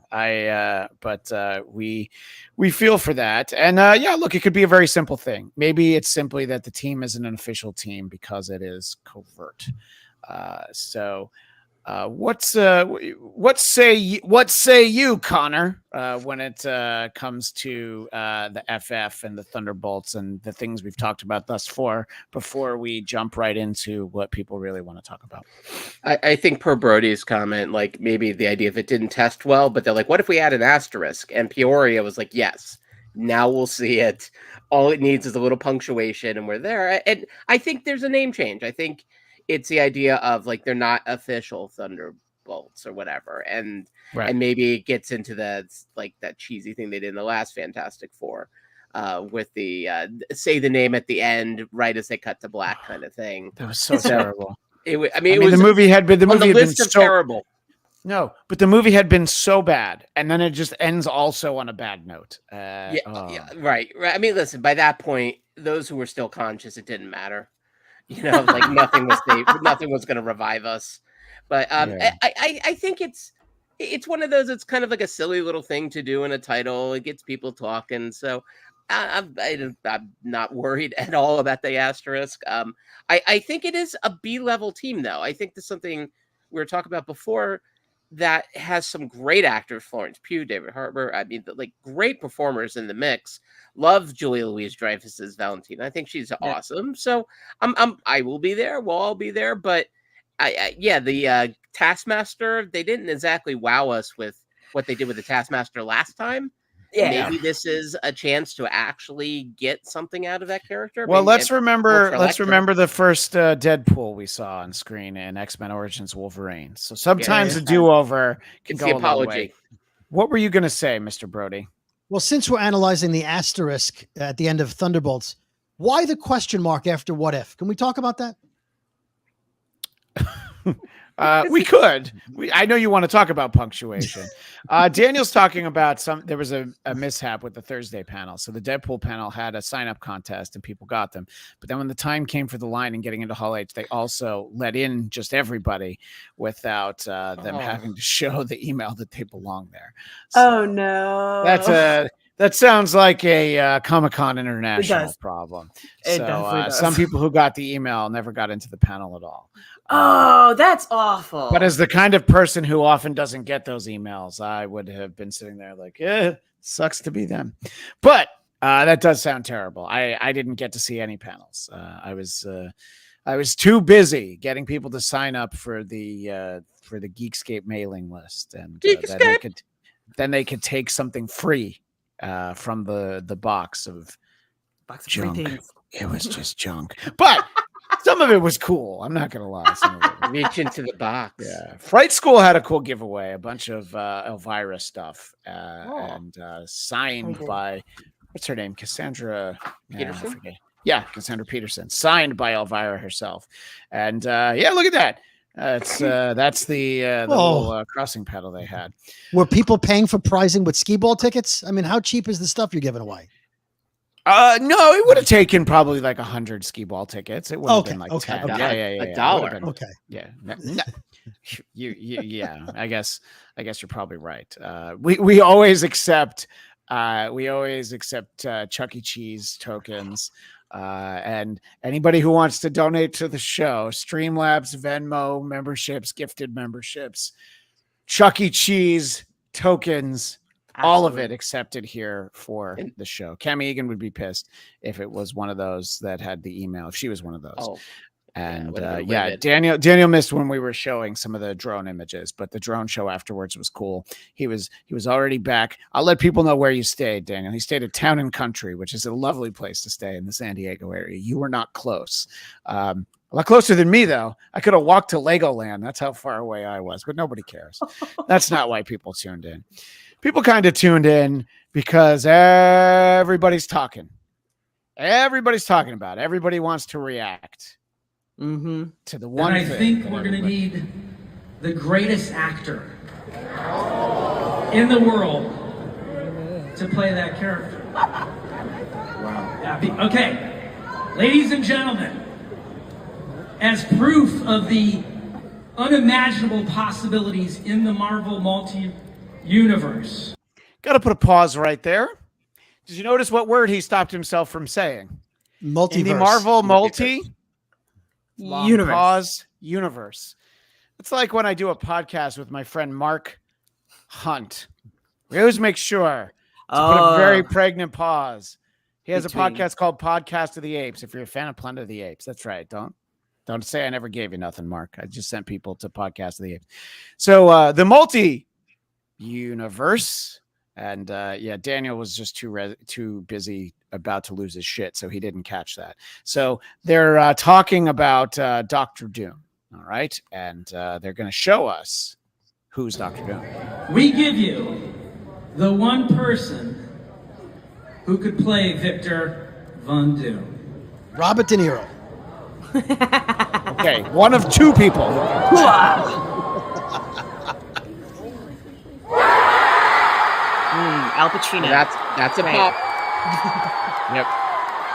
we feel for that. And look, it could be a very simple thing. Maybe it's simply that the team isn't an official team because it is covert. What say you, Connor, when it comes to the FF and the Thunderbolts and the things we've talked about thus far, before we jump right into what people really want to talk about? I think per Brody's comment, like maybe the idea of it didn't test well, but they're like, what if we add an asterisk? And Peoria was like, yes, now we'll see it. All it needs is a little punctuation and we're there. And I think there's a name change. I think it's the idea of like they're not official Thunderbolts or whatever, and maybe it gets into that cheesy thing they did in the last Fantastic Four, with the say the name at the end right as they cut to black kind of thing. That was so terrible. It was the movie had been so terrible. No, but the movie had been so bad, and then it just ends also on a bad note. Right. I mean, listen, by that point, those who were still conscious, it didn't matter. Like nothing was nothing was going to revive us. But I think it's one of those. It's kind of like a silly little thing to do in a title. It gets people talking. So I'm not worried at all about the asterisk. I think it is a B-level team, though. I think there's something we were talking about before that has some great actors: Florence Pugh, David Harbour. I mean, like great performers in the mix. Love Julia Louis-Dreyfus as Valentina. I think she's awesome. So I will be there. We'll all be there. But the Taskmaster, they didn't exactly wow us with what they did with the Taskmaster last time. maybe this is a chance to actually get something out of that character. Well, Maybe let's remember Electro. the first Deadpool we saw on screen in X-Men Origins Wolverine. So sometimes a do-over can It's go the a long apology. way. What were you going to say, Mr. Brody? Well, since we're analyzing the asterisk at the end of Thunderbolts, why the question mark after what if? Can we talk about that? We could. I know you want to talk about punctuation. Daniel's talking about there was a mishap with the Thursday panel. So the Deadpool panel had a sign-up contest and people got them. But then when the time came for the line and getting into Hall H, they also let in just everybody without them having to show the email that they belong there. So oh no. that sounds like a Comic-Con International problem. So some people who got the email never got into the panel at all. Oh, that's awful. But as the kind of person who often doesn't get those emails, I would have been sitting there like, sucks to be them. But that does sound terrible. I didn't get to see any panels. I was too busy getting people to sign up for the Geekscape mailing list, and then they could take something free from the box of junk. Free things. It was just junk, but. Some of it was cool. I'm not going to lie. Some of it. Reach into the box. Yeah. Fright School had a cool giveaway, a bunch of Elvira stuff, and signed by, what's her name? Cassandra Peterson? I forget. Yeah, Cassandra Peterson. Signed by Elvira herself. And look at that. That's the little crossing pedal they had. Were people paying for prizing with skee ball tickets? I mean, how cheap is the stuff you're giving away? No, it would have taken probably like 100 skee ball tickets. It would have been like 10. Yeah. $1. Okay. Yeah. No. Yeah. I guess you're probably right. We always accept Chuck E. Cheese tokens. And anybody who wants to donate to the show, Streamlabs, Venmo memberships, gifted memberships, Chuck E. Cheese tokens. Absolutely. All of it accepted here for the show. Cami Egan would be pissed if it was one of those that had the email, if she was one of those. Oh, and Daniel missed when we were showing some of the drone images, but the drone show afterwards was cool. He was already back. I'll let people know where you stayed, Daniel. He stayed at Town and Country, which is a lovely place to stay in the San Diego area. You were not close. A lot closer than me, though. I could have walked to Legoland. That's how far away I was, but nobody cares. That's not why people tuned in. People kind of tuned in because everybody's talking. Everybody's talking about it. Everybody wants to react to the one thing. And I think we're going to need the greatest actor in the world to play that character. Wow. Yeah, okay. Ladies and gentlemen, as proof of the unimaginable possibilities in the Marvel multi-universe. Got to put a pause right there. Did you notice what word he stopped himself from saying? Multiverse. In the Marvel universe. Pause universe. It's like when I do a podcast with my friend Mark Hunt. We always make sure to put a very pregnant pause. He has a podcast called Podcast of the Apes. If you're a fan of Planet of the Apes, that's right. Don't say I never gave you nothing, Mark. I just sent people to Podcast of the Apes. So the multi-universe, and Daniel was just too busy about to lose his shit, so he didn't catch that. So they're talking about Dr. Doom, all right? And they're going to show us who's Dr. Doom. We give you the one person who could play Victor Von Doom. Robert De Niro. Okay, one of two people. Al Pacino. That's a pop. Yep.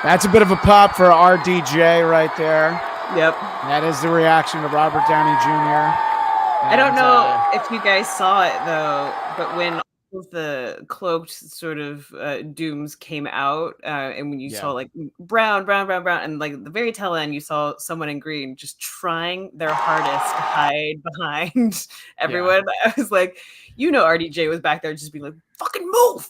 That's a bit of a pop for RDJ right there. Yep. That is the reaction to Robert Downey Jr. I don't know if you guys saw it though, but when all of the cloaked sort of dooms came out, and when you saw like brown, and like the very tail end, you saw someone in green just trying their hardest to hide behind everyone. I was like, RDJ was back there just being like, "Fucking move."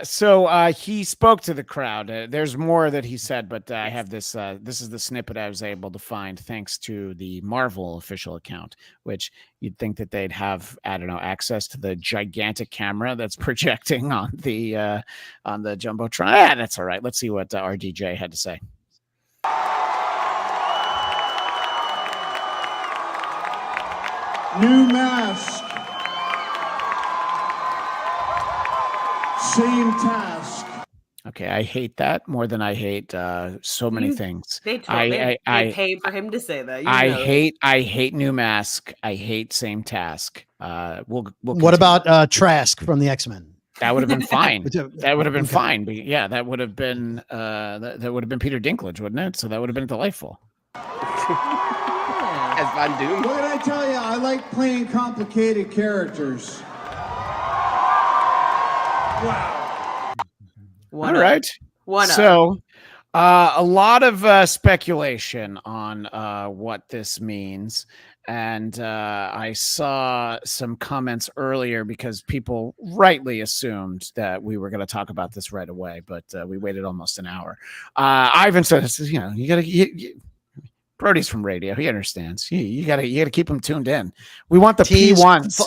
So he spoke to the crowd. There's more that he said, but I have this. This is the snippet I was able to find thanks to the Marvel official account, which you'd think that they'd have, I don't know, access to the gigantic camera that's projecting on the jumbotron. Ah, that's all right. Let's see what RDJ had to say. New mask. Same task. Okay, I hate that more than I hate so many things. They paid for him to say that. I hate new mask. I hate same task. We'll what about Trask from the X-Men? That would have been fine. That would have been fine. But yeah, that would have been that would have been Peter Dinklage, wouldn't it? So that would have been delightful. As Von Doom. What did I tell you? I like playing complicated characters. Wow. All right. So a lot of speculation on what this means. And I saw some comments earlier because people rightly assumed that we were going to talk about this right away, but we waited almost an hour. Ivan said, you know, you got to Brody's from radio. He understands. You got to keep him tuned in. We want the P1s.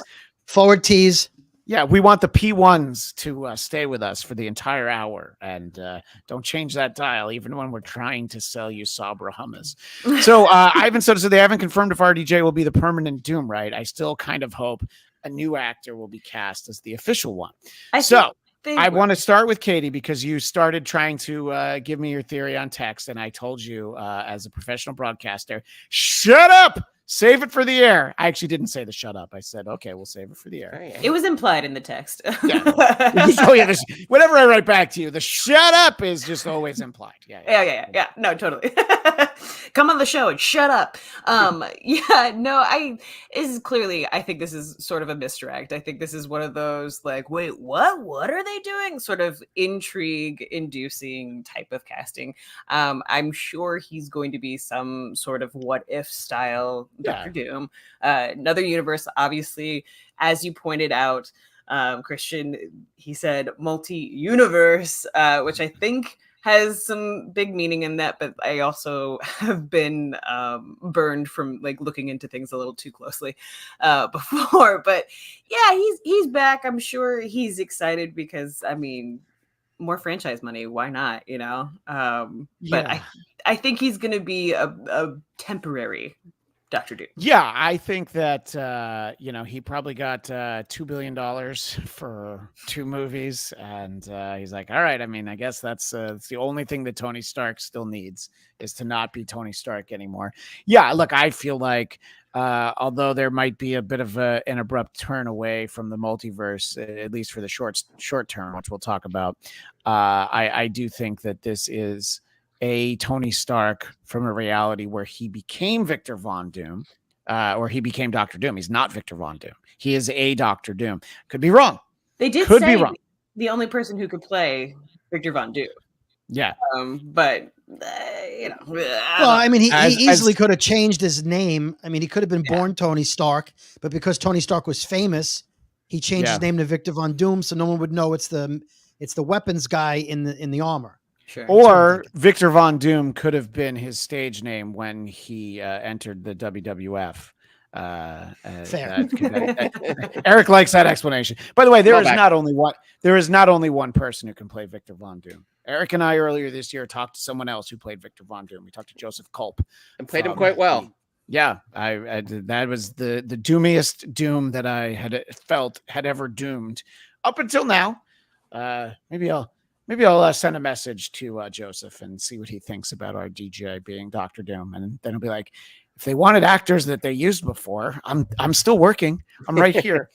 Forward tease. Yeah, we want the P1s to stay with us for the entire hour, and don't change that dial, even when we're trying to sell you Sabra hummus. So Ivan said, so they haven't confirmed if RDJ will be the permanent Doom, right? I still kind of hope a new actor will be cast as the official one. I want to start with Katie because you started trying to give me your theory on text, and I told you as a professional broadcaster, shut up! Save it for the air. I actually didn't say the shut up. I said, okay, we'll save it for the air. It was implied in the text. Yeah. So yeah, whenever I write back to you, the shut up is just always implied. Yeah. No, totally. Come on the show and shut up. I think this is sort of a misdirect. I think this is one of those like, wait, what are they doing? Sort of intrigue inducing type of casting. I'm sure he's going to be some sort of what if style Dr. Doom. Another universe, obviously, as you pointed out, Christian, he said multi-universe, which I think has some big meaning in that, but I also have been burned from like looking into things a little too closely before. But yeah, he's back. I'm sure he's excited because I mean, more franchise money. Why not? You know. But I think he's going to be a temporary Dr. Doom. Yeah, I think that he probably got $2 billion for 2 movies, and he's like, all right. I mean, I guess that's the only thing that Tony Stark still needs is to not be Tony Stark anymore. Yeah, look, I feel like although there might be a bit of an abrupt turn away from the multiverse, at least for the short term, which we'll talk about, I do think that this is a Tony Stark from a reality where he became Victor Von Doom, or he became Dr. Doom. He's not Victor Von Doom. He is a Dr. Doom. Could be wrong. They did say the only person who could play Victor Von Doom. Yeah. But well, I mean, he easily could have changed his name. I mean, he could have been born Tony Stark, but because Tony Stark was famous, he changed his name to Victor Von Doom, so no one would know it's the weapons guy in the armor. Sure. Or Victor Von Doom could have been his stage name when he entered the WWF. Fair. Eric likes that explanation. By the way, there is not only one person who can play Victor Von Doom. Eric and I earlier this year talked to someone else who played Victor Von Doom. We talked to Joseph Culp and played him quite well. Yeah, I that was the doomiest Doom that I had felt had ever doomed up until now. Maybe I'll send a message to Joseph and see what he thinks about our DJ being Dr. Doom, and then he'll be like, if they wanted actors that they used before, I'm still working. I'm right here.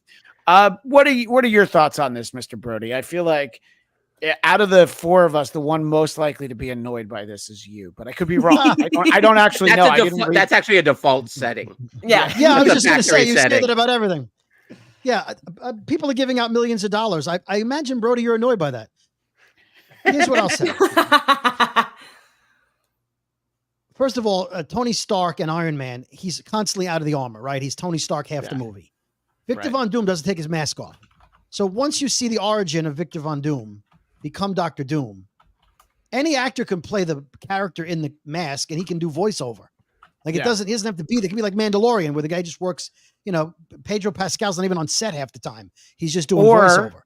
What are your thoughts on this, Mr. Brody? I feel like out of the 4 of us, the one most likely to be annoyed by this is you, but I could be wrong. I don't actually know. That's actually a default setting. Yeah. I was just going to say, you say that about everything. Yeah, people are giving out millions of dollars. I imagine, Brody, you're annoyed by that. Here's what I'll say. First of all, Tony Stark and Iron Man, he's constantly out of the armor, right? He's Tony Stark half the movie. Victor Von Doom doesn't take his mask off. So once you see the origin of Victor Von Doom become Dr. Doom, any actor can play the character in the mask and he can do voiceover. Like he doesn't have to be, it can be like Mandalorian where the guy just works, Pedro Pascal's not even on set half the time. He's just doing voiceover.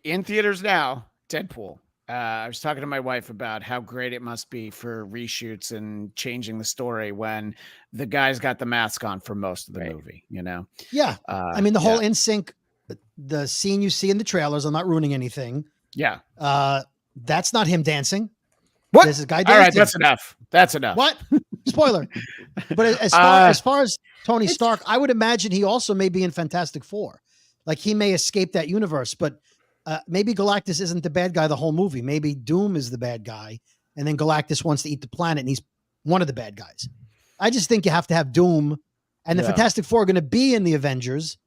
In theaters now, Deadpool. I was talking to my wife about how great it must be for reshoots and changing the story when the guy's got the mask on for most of the movie, Yeah. I mean, the whole NSYNC, the scene you see in the trailers, I'm not ruining anything. Yeah. That's not him dancing. What? There's a guy dancing. All right, that's enough. That's enough. What? Spoiler. But as far as Tony Stark, I would imagine he also may be in Fantastic Four. Like he may escape that universe, but maybe Galactus isn't the bad guy the whole movie. Maybe Doom is the bad guy, and then Galactus wants to eat the planet, and he's one of the bad guys. I just think you have to have Doom, and the Fantastic Four are going to be in the Avengers,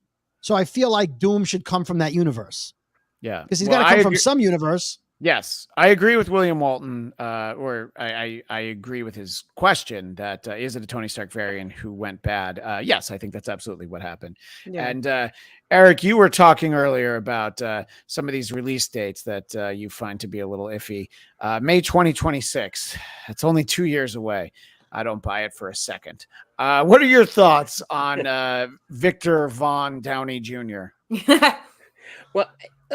so I feel like Doom should come from that universe. Yeah, because he's got to come from some universe. Yes, I agree with William Walton, or I agree with his question that is it a Tony Stark variant who went bad? Yes, I think that's absolutely what happened. Yeah. And Eric, you were talking earlier about some of these release dates that you find to be a little iffy. May 2026. It's only 2 years away. I don't buy it for a second. What are your thoughts on Victor Von Downey Jr.? Well,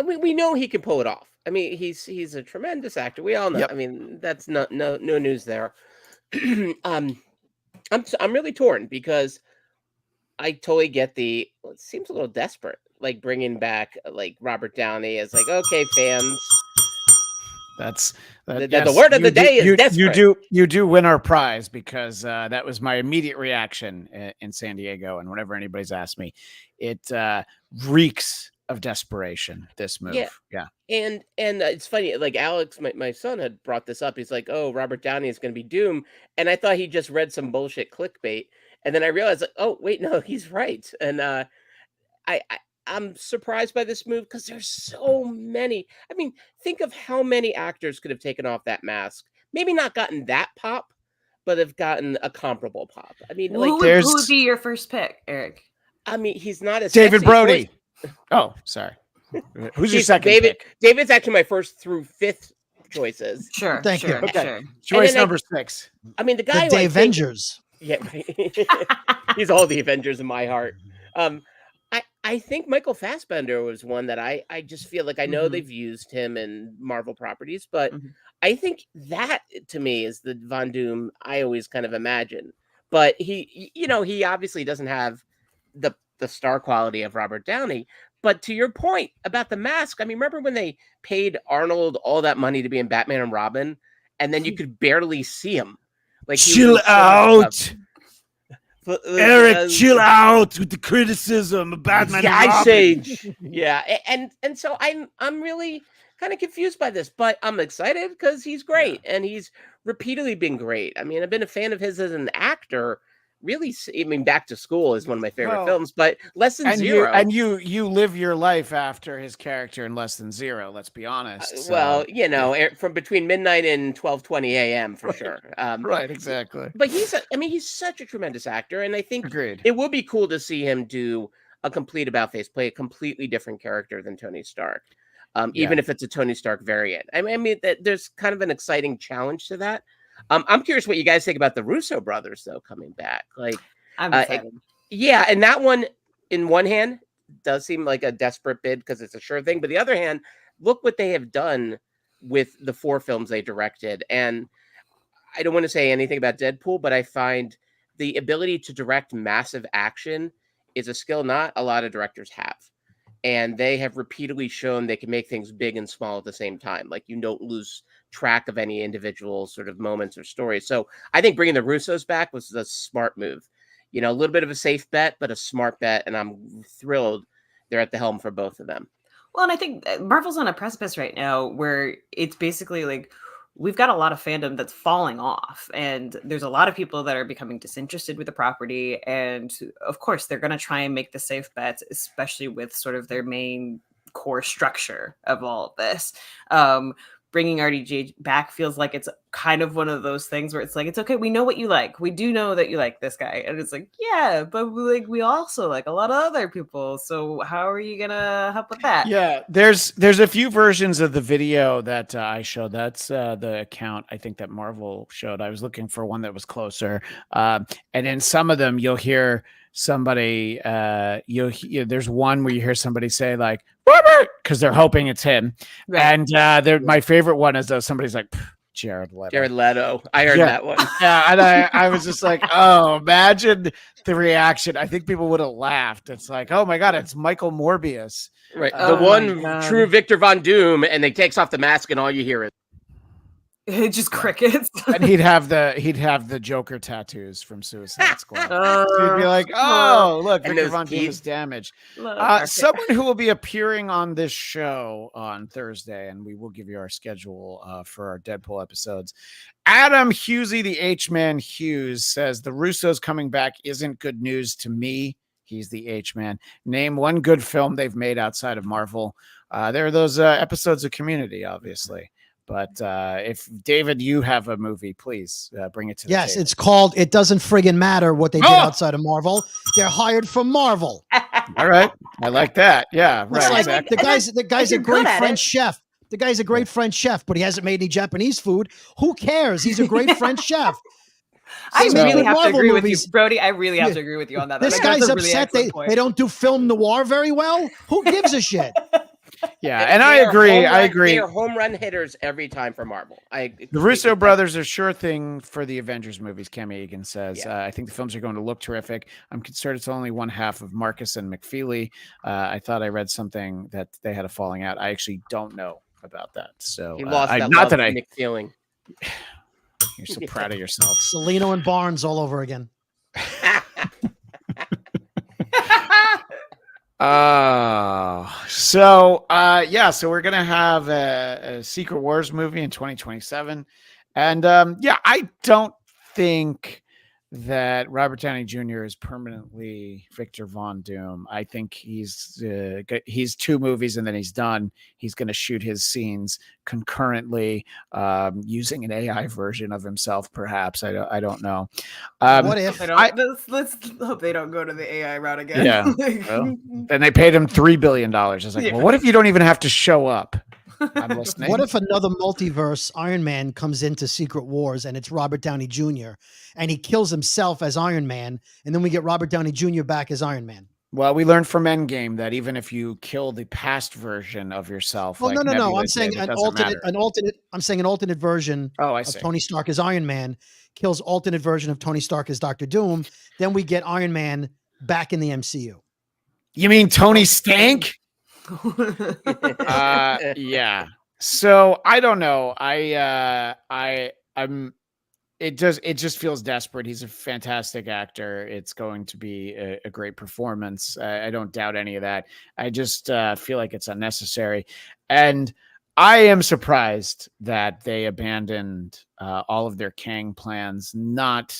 we know he can pull it off. I mean, he's a tremendous actor. We all know. Yep. I mean, that's no news there. I'm really torn because I totally get it seems a little desperate, like bringing back like Robert Downey as like, okay, fans. That's the word of the day is desperate. You do win our prize because that was my immediate reaction in San Diego, and whenever anybody's asked me, it reeks of desperation, this move. Yeah. And it's funny, like Alex, my son had brought this up. He's like, oh, Robert Downey is going to be Doom. And I thought he just read some bullshit clickbait. And then I realized, like, oh, wait, no, he's right. And I'm surprised by this move because there's so many. I mean, think of how many actors could have taken off that mask. Maybe not gotten that pop, but have gotten a comparable pop. I mean, who would be your first pick, Eric? I mean, he's not as David Brody. Oh, sorry. Who's your second pick? David's actually my first through fifth choices. Sure. Thank you. Okay. Sure. Choice number 6. I mean, the guy the Avengers. Yeah, he's all the Avengers in my heart. I think Michael Fassbender was one that I just feel like I know they've used him in Marvel properties, but I think that to me is the Von Doom I always kind of imagine. But he obviously doesn't have the star quality of Robert Downey. But to your point about the mask, I mean, remember when they paid Arnold all that money to be in Batman and Robin, and then you could barely see him? Like, chill out, Eric. Chill out with the criticism of Batman and Robin. Ice Age. Yeah, and so I'm really kind of confused by this, but I'm excited because he's great and he's repeatedly been great. I mean, I've been a fan of his as an actor. Really, I mean, Back to School is one of my favorite films, but Less Than Zero. You live your life after his character in Less Than Zero. Let's be honest. So. Well, from between midnight and 12:20 a.m. for sure. Right, exactly. But he's such a tremendous actor, and I think Agreed. It would be cool to see him do a complete about-face, play a completely different character than Tony Stark, even if it's a Tony Stark variant. I mean, there's kind of an exciting challenge to that. I'm curious what you guys think about the Russo brothers, though, coming back. Like, I'm excited. Yeah, and that one, in one hand, does seem like a desperate bid because it's a sure thing. But the other hand, look what they have done with the 4 films they directed. And I don't want to say anything about Deadpool, but I find the ability to direct massive action is a skill not a lot of directors have. And they have repeatedly shown they can make things big and small at the same time. Like, you don't lose track of any individual sort of moments or stories. So I think bringing the Russos back was a smart move. A little bit of a safe bet, but a smart bet. And I'm thrilled they're at the helm for both of them. Well, and I think Marvel's on a precipice right now where it's basically like we've got a lot of fandom that's falling off, and there's a lot of people that are becoming disinterested with the property. And of course, they're going to try and make the safe bets, especially with sort of their main core structure of all of this. bringing RDJ back feels like it's kind of one of those things where it's like, it's okay. We know what you like. We do know that you like this guy. And it's like, yeah, but we also like a lot of other people. So how are you going to help with that? Yeah, there's a few versions of the video that I showed. That's the account I think that Marvel showed. I was looking for one that was closer. And in some of them, you'll hear somebody, there's one where you hear somebody say like, Robert, because they're hoping it's him. Right. And my favorite one is somebody's like, Jared Leto. Jared Leto. I heard that one. Yeah, and I was just like, oh, imagine the reaction. I think people would have laughed. It's like, oh my God, it's Michael Morbius. Right. The one true Victor Von Doom, and they takes off the mask and all you hear is just crickets. And he'd have the Joker tattoos from Suicide Squad. So he'd be like, oh, look, Victor Von Doom is damaged. Someone who will be appearing on this show on Thursday, and we will give you our schedule for our Deadpool episodes. Adam Hughesy, the H-Man Hughes, says the Russos coming back isn't good news to me. He's the H-Man. Name one good film they've made outside of Marvel. There are those episodes of Community, obviously. But if David, you have a movie, please bring it to the table. It's called It Doesn't Friggin' Matter What They Did Outside of Marvel. They're hired from Marvel. All right. I like that. Yeah. Right. Like, exactly. The guy's a great French chef. The guy's a great French chef, but he hasn't made any Japanese food. Who cares? He's a great French chef. I really have to agree with you, Brody. I really have to agree with you on that. This guy's upset they don't do film noir very well. Who gives a shit? Yeah, and I agree. They are home run hitters every time for Marvel. The Russo brothers are sure thing for the Avengers movies, Cam Egan says. Yeah. I think the films are going to look terrific. I'm concerned it's only one half of Marcus and McFeely. I thought I read something that they had a falling out. I actually don't know about that. So he lost that love for McFeely. You're so proud of yourself. Salino and Barnes all over again. So we're gonna have a Secret Wars movie in 2027, and I don't think that Robert Downey Jr. is permanently Victor Von Doom. I think he's 2 movies and then he's done. He's going to shoot his scenes concurrently, using an AI version of himself, perhaps. I don't know. What if let's hope they don't go to the AI route again. Yeah. Well, then they paid him $3 billion. I was like, well, what if you don't even have to show up? I'm listening. What if another multiverse Iron Man comes into Secret Wars and it's Robert Downey Jr. and he kills himself as Iron Man, and then we get Robert Downey Jr. back as Iron Man? Well, we learned from Endgame that even if you kill the past version of yourself, well, no. I'm saying an alternate version of Tony Stark as Iron Man kills alternate version of Tony Stark as Dr. Doom. Then we get Iron Man back in the MCU. You mean Tony Stank? Yeah. So I don't know. It just feels desperate. He's a fantastic actor. It's going to be a great performance. I don't doubt any of that. I just feel like it's unnecessary. And I am surprised that they abandoned all of their Kang plans, not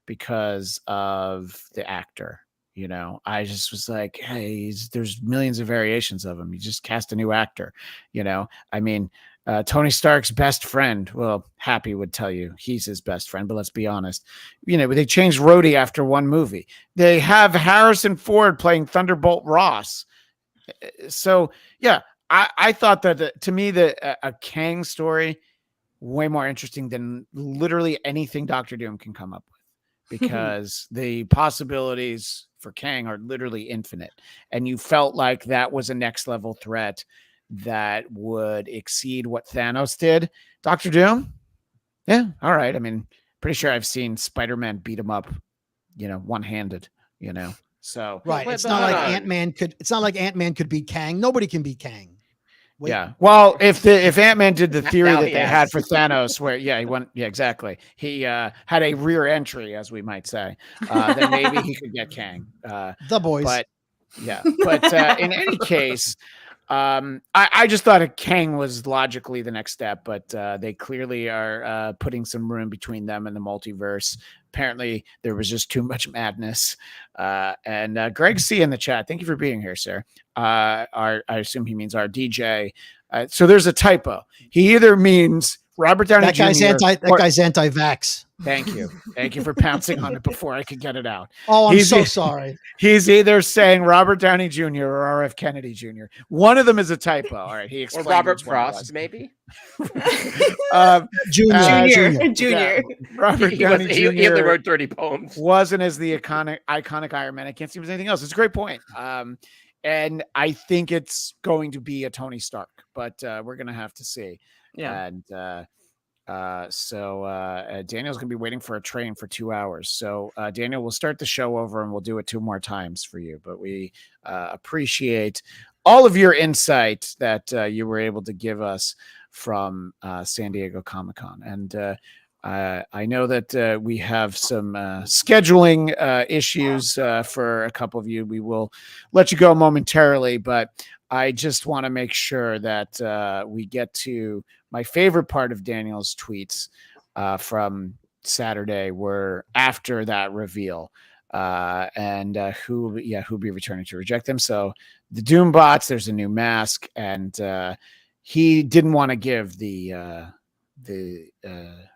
because of the actor. You know, I just was like, hey, there's millions of variations of him. You just cast a new actor. You know, I mean, Tony Stark's best friend. Well, Happy would tell you he's his best friend, but let's be honest. You know, they changed Rhodey after one movie. They have Harrison Ford playing Thunderbolt Ross. So, yeah, I thought that to me, a Kang story way more interesting than literally anything Dr. Doom can come up with, because the possibilities for Kang are literally infinite. And you felt like that was a next level threat that would exceed what Thanos did. Dr. Doom? Yeah, all right. I mean, pretty sure I've seen Spider-Man beat him up, one-handed, So right. It's not like Ant-Man could beat Kang. Nobody can beat Kang. Wait. Yeah. Well, if Ant-Man did the theory that they had for Thanos, where he went, exactly. He had a rear entry, as we might say. Then maybe he could get Kang. The boys. But in any case, I just thought a Kang was logically the next step, but they clearly are putting some room between them and the multiverse. Apparently, there was just too much madness. And Greg C in the chat, thank you for being here, sir. I assume he means our DJ. So there's a typo. He either means Robert Downey Jr. That guy's anti-vax. Thank you. Thank you for pouncing on it before I could get it out. Oh, I'm so sorry. He's either saying Robert Downey Jr. or R.F. Kennedy Jr. One of them is a typo. All right. He explained. Or Robert Frost, maybe. Junior. Robert Downey Jr. He only wrote 30 poems. Wasn't as the iconic Iron Man. I can't see if there's anything else. It's a great point. And I think it's going to be a Tony Stark, but we're going to have to see. Yeah. And so Daniel's going to be waiting for a train for 2 hours. So Daniel, we'll start the show over and we'll do it 2 more times for you. But we appreciate all of your insight that you were able to give us from San Diego Comic-Con. And I know that we have some scheduling issues for a couple of you. We will let you go momentarily, but I just want to make sure that we get to my favorite part of Daniel's tweets from Saturday were after that reveal and who be returning to reject them. So the Doom bots, there's a new mask, and he didn't want to give the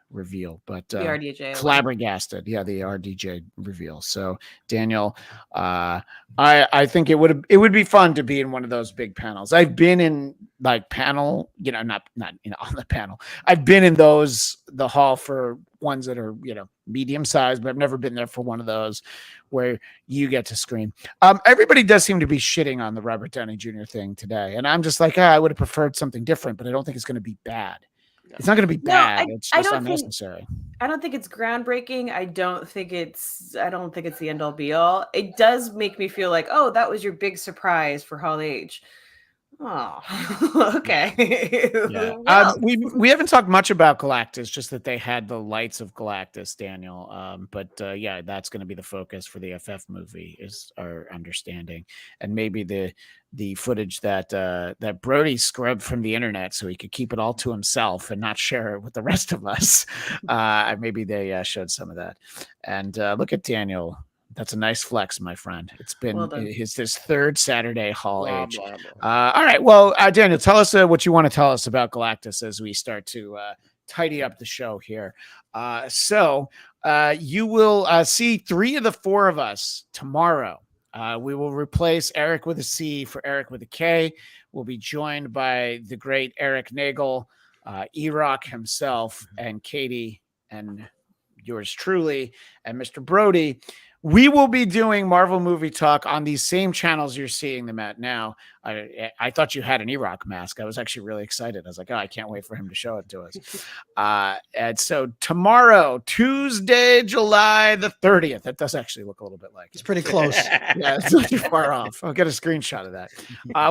reveal, but the RDJ flabbergasted. The RDJ reveal. So Daniel, I think it would be fun to be in one of those big panels. I've been in like panel, not on the panel. I've been in the hall for ones that are, medium sized, but I've never been there for one of those where you get to scream. Everybody does seem to be shitting on the Robert Downey Jr. thing today. And I'm just like, I would have preferred something different, but I don't think it's going to be bad. It's not going to be bad. It's just unnecessary. I don't think it's groundbreaking. I don't think it's the end all be all. It does make me feel like, oh, that was your big surprise for Hall H. Oh, okay. Yeah. Well. We haven't talked much about Galactus, just that they had the lights of Galactus, Daniel. But that's going to be the focus for the FF movie, is our understanding, and maybe the footage that Brody scrubbed from the internet so he could keep it all to himself and not share it with the rest of us. Maybe they showed some of that. And look at Daniel. That's a nice flex, my friend. It's been his third Saturday Hall H. All right. Well, Daniel, tell us what you want to tell us about Galactus as we start to tidy up the show here. So you will see 3 of the 4 of us tomorrow. We will replace Eric with a C for Eric with a K. We'll be joined by the great Eric Nagel, E-Rock himself, and Katie, and yours truly, and Mr. Brody. We will be doing Marvel Movie Talk on these same channels you're seeing them at now. I thought you had an E-Rock mask. I was actually really excited. I was like, I can't wait for him to show it to us. And so tomorrow, Tuesday, July the 30th, that does actually look a little bit like it's pretty close. Yeah, it's not too far off. I'll get a screenshot of that.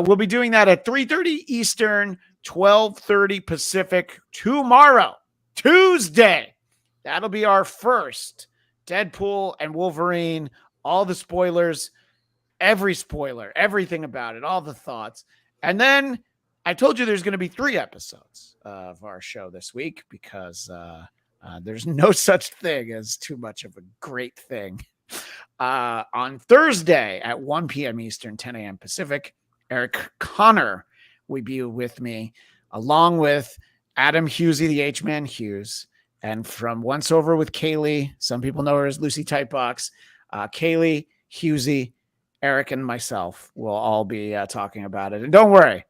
We'll be doing that at 3:30 Eastern, 12:30 Pacific tomorrow, Tuesday. That'll be our first Deadpool and Wolverine, all the spoilers, every spoiler, everything about it, all the thoughts. And then I told you there's going to be 3 episodes of our show this week because there's no such thing as too much of a great thing. On Thursday at 1 p.m. Eastern, 10 a.m. Pacific, Eric Connor will be with me, along with Adam Hughesy, the H-Man Hughes. And from Once Over with Kaylee, some people know her as Lucy Tightbox, Kaylee, Hughesy, Eric, and myself will all be talking about it. And don't worry,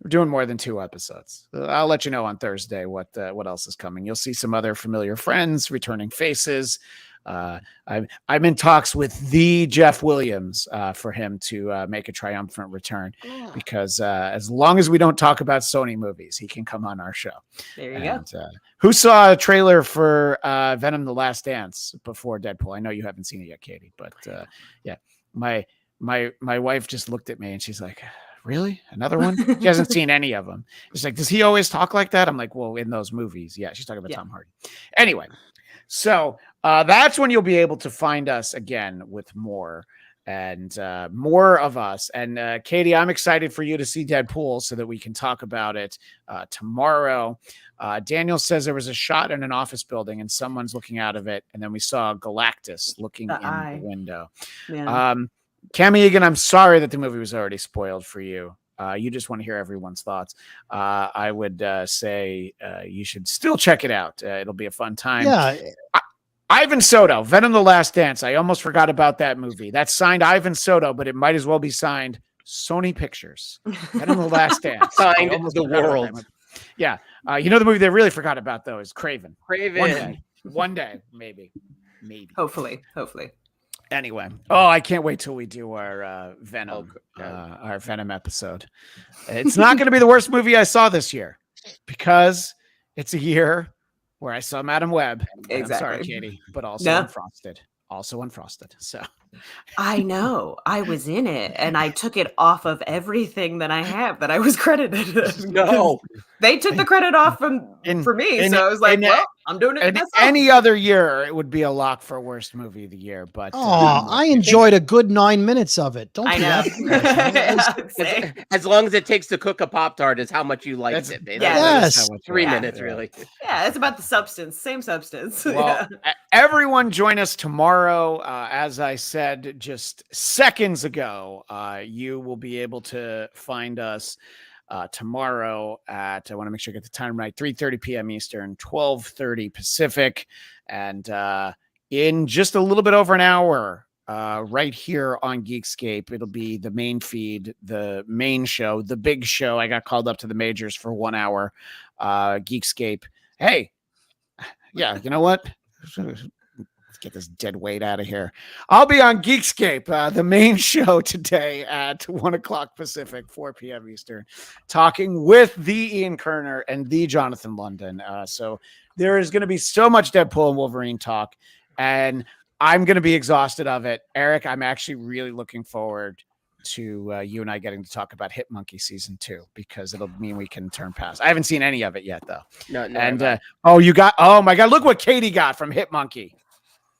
we're doing more than 2 episodes. I'll let you know on Thursday what else is coming. You'll see some other familiar friends, returning faces. I'm in talks with the Jeff Williams for him to make a triumphant return because as long as we don't talk about Sony movies, he can come on our show. There you go. Who saw a trailer for Venom: The Last Dance before Deadpool? I know you haven't seen it yet, Katie, but yeah, my wife just looked at me and she's like, really? Another one? She hasn't seen any of them. She's like, does he always talk like that? I'm like, well, in those movies. Yeah, she's talking about Tom Hardy. Anyway, so that's when you'll be able to find us again with more and more of us. And Katie, I'm excited for you to see Deadpool so that we can talk about it tomorrow. Daniel says there was a shot in an office building and someone's looking out of it. And then we saw Galactus looking in the window. Yeah. Cam Egan, I'm sorry that the movie was already spoiled for you. you just want to hear everyone's thoughts, I would say you should still check it out. It'll be a fun time. Yeah. Ivan Soto, Venom: The Last Dance. I almost forgot about that movie. That's signed Ivan Soto, but it might as well be signed Sony Pictures. Venom: The Last Dance. Signed the world. Yeah. The movie they really forgot about, though, is Craven. Craven. One day, maybe. Hopefully. Anyway, I can't wait till we do our Venom, our Venom episode. It's not going to be the worst movie I saw this year because it's a year where I saw Madam Web. Exactly. I'm sorry, Katie, but also Unfrosted. So I know. I was in it and I took it off of everything that I have that I was credited. No. They took the credit off for me. So I was like, I'm doing it myself. Any other year, it would be a lock for worst movie of the year. But I enjoyed a good 9 minutes of it. Don't I do know. that. As long as it takes to cook a Pop-Tart is how much you liked it. Baby. Yes. 3 minutes, really. Yeah, it's about the substance. Same substance. Well, everyone join us tomorrow. As I said just seconds ago, you will be able to find us tomorrow at, I want to make sure I get the time right, 3:30 p.m. Eastern, 12:30 Pacific. And in just a little bit over an hour, right here on Geekscape, it'll be the main feed, the main show, the big show. I got called up to the majors for 1 hour. Geekscape. Hey, yeah, you know what? Let's get this dead weight out of here. I'll be on Geekscape, the main show today at 1 o'clock Pacific, 4 p.m. Eastern, talking with the Ian Kerner and the Jonathan London. So there is going to be so much Deadpool and Wolverine talk, and I'm going to be exhausted of it. Eric, I'm actually really looking forward to you and I getting to talk about Hit Monkey season 2 because it'll mean we can turn past. I haven't seen any of it yet, though. No. And oh my God, look what Katie got from Hit Monkey.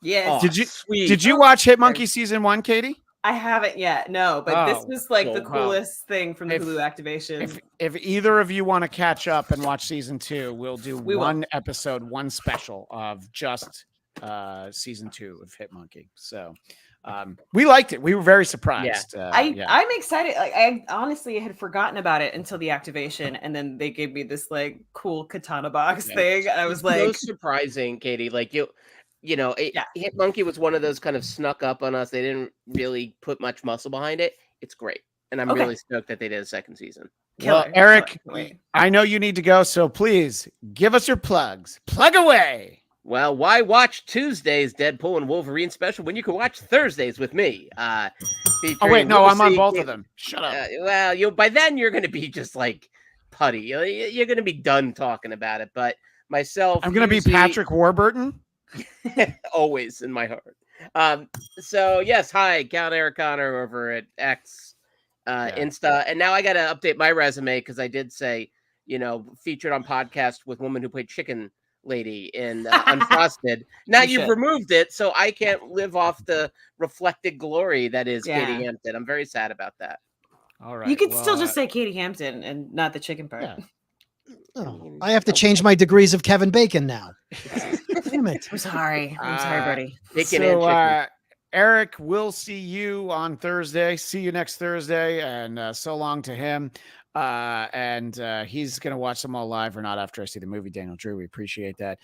Yes. Did you watch Hit Monkey season 1, Katie? I haven't yet. No, but this was like the coolest thing from the Hulu activation. If either of you want to catch up and watch season 2, we'll do one episode, one special of just season 2 of Hit Monkey. So we liked it. We were very surprised. Yeah. I'm excited. Like I honestly had forgotten about it until the activation, and then they gave me this like cool katana box thing. And I was like, so surprising, Katie. Like Hit Monkey was one of those kind of snuck up on us. They didn't really put much muscle behind it. It's great, and I'm really stoked that they did a second season. Well, Eric, I know you need to go, so please give us your plugs. Plug away. Well, why watch Tuesday's Deadpool and Wolverine special when you can watch Thursdays with me? Oh wait, no, I'm on both of them. Shut up. By then you're going to be just like putty. You're going to be done talking about it. But myself, I'm going to be Patrick Warburton. Always in my heart. So yes, hi, Count Eric Connor over at X, Insta, and now I got to update my resume because I did say, featured on podcast with woman who played Chicken Lady in Unfrosted. Now you've removed it, so I can't live off the reflected glory that is Katie Hampton. I'm very sad about that. All right, you can still just say Katie Hampton and not the chicken part. Yeah. Oh, I have to change my degrees of Kevin Bacon now. Damn it. I'm sorry, Brody. Bacon and chicken. Eric, we'll see you on Thursday. See you next Thursday, and so long to him. And he's going to watch them all live or not after I see the movie. Daniel Drew, we appreciate that.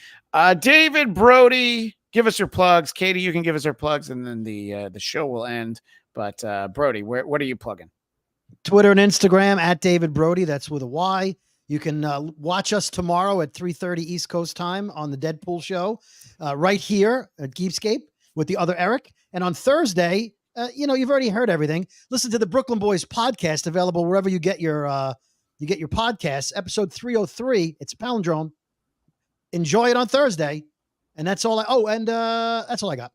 David Brody, give us your plugs. Katie, you can give us your plugs, and then the show will end. But Brody, what are you plugging? Twitter and Instagram at David Brody. That's with a Y. You can watch us tomorrow at 3:30 East Coast time on the Deadpool show, right here at Geekscape with the other Eric. And on Thursday, you've already heard everything. Listen to the Brooklyn Boys podcast, available wherever you get your podcasts. Episode 303. It's a palindrome. Enjoy it on Thursday, and that's all. That's all I got.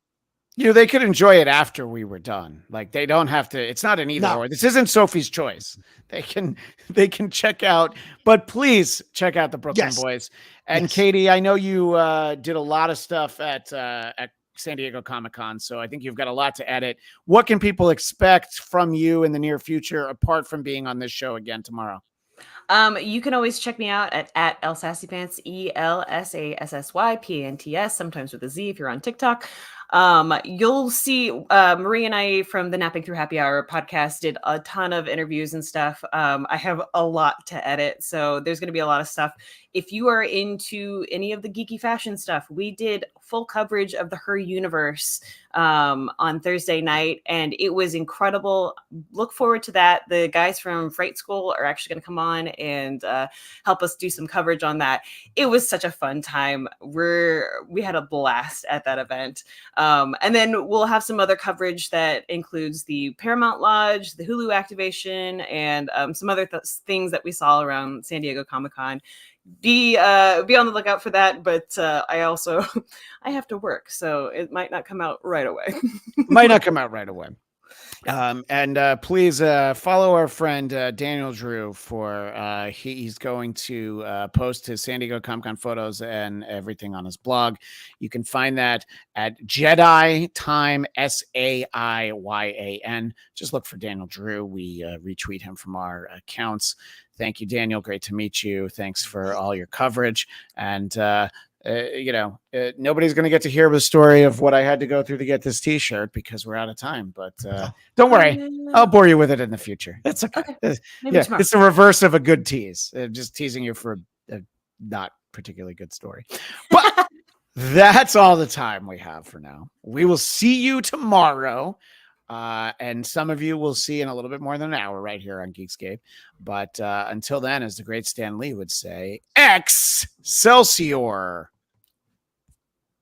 They could enjoy it after we were done. Like they don't have to. It's not an either or. This isn't Sophie's Choice. They can check out, but please check out the Brooklyn Boys. And Katie, I know you did a lot of stuff at San Diego Comic-Con, so I think you've got a lot to edit. What can people expect from you in the near future, apart from being on this show again tomorrow? You can always check me out at El Sassy Pants, ELSASSYPANTS, sometimes with a Z if you're on TikTok. You'll see Marie and I from the Napping Through Happy Hour podcast did a ton of interviews and stuff. I have a lot to edit, so there's going to be a lot of stuff. If you are into any of the geeky fashion stuff, we did full coverage of the Her Universe on Thursday night, and it was incredible. Look forward to that. The guys from Fright School are actually going to come on and help us do some coverage on that. It was such a fun time. We had a blast at that event. And then we'll have some other coverage that includes the Paramount Lodge, the Hulu activation, and some other things that we saw around San Diego Comic-Con. Be on the lookout for that, but I have to work, so it might not come out right away. And please follow our friend Daniel Drew for he's going to post his San Diego Comic-Con photos and everything on his blog. You can find that at Jedi Time SAIYAN. Just look for Daniel Drew. We retweet him from our accounts. Thank you, Daniel. Great to meet you. Thanks for all your coverage. And nobody's going to get to hear the story of what I had to go through to get this T-shirt because we're out of time. But don't worry, I'll bore you with it in the future. That's okay. It's the reverse of a good tease. Just teasing you for a not particularly good story. But that's all the time we have for now. We will see you tomorrow. And some of you will see in a little bit more than an hour right here on Geekscape. But until then, as the great Stan Lee would say, Excelsior!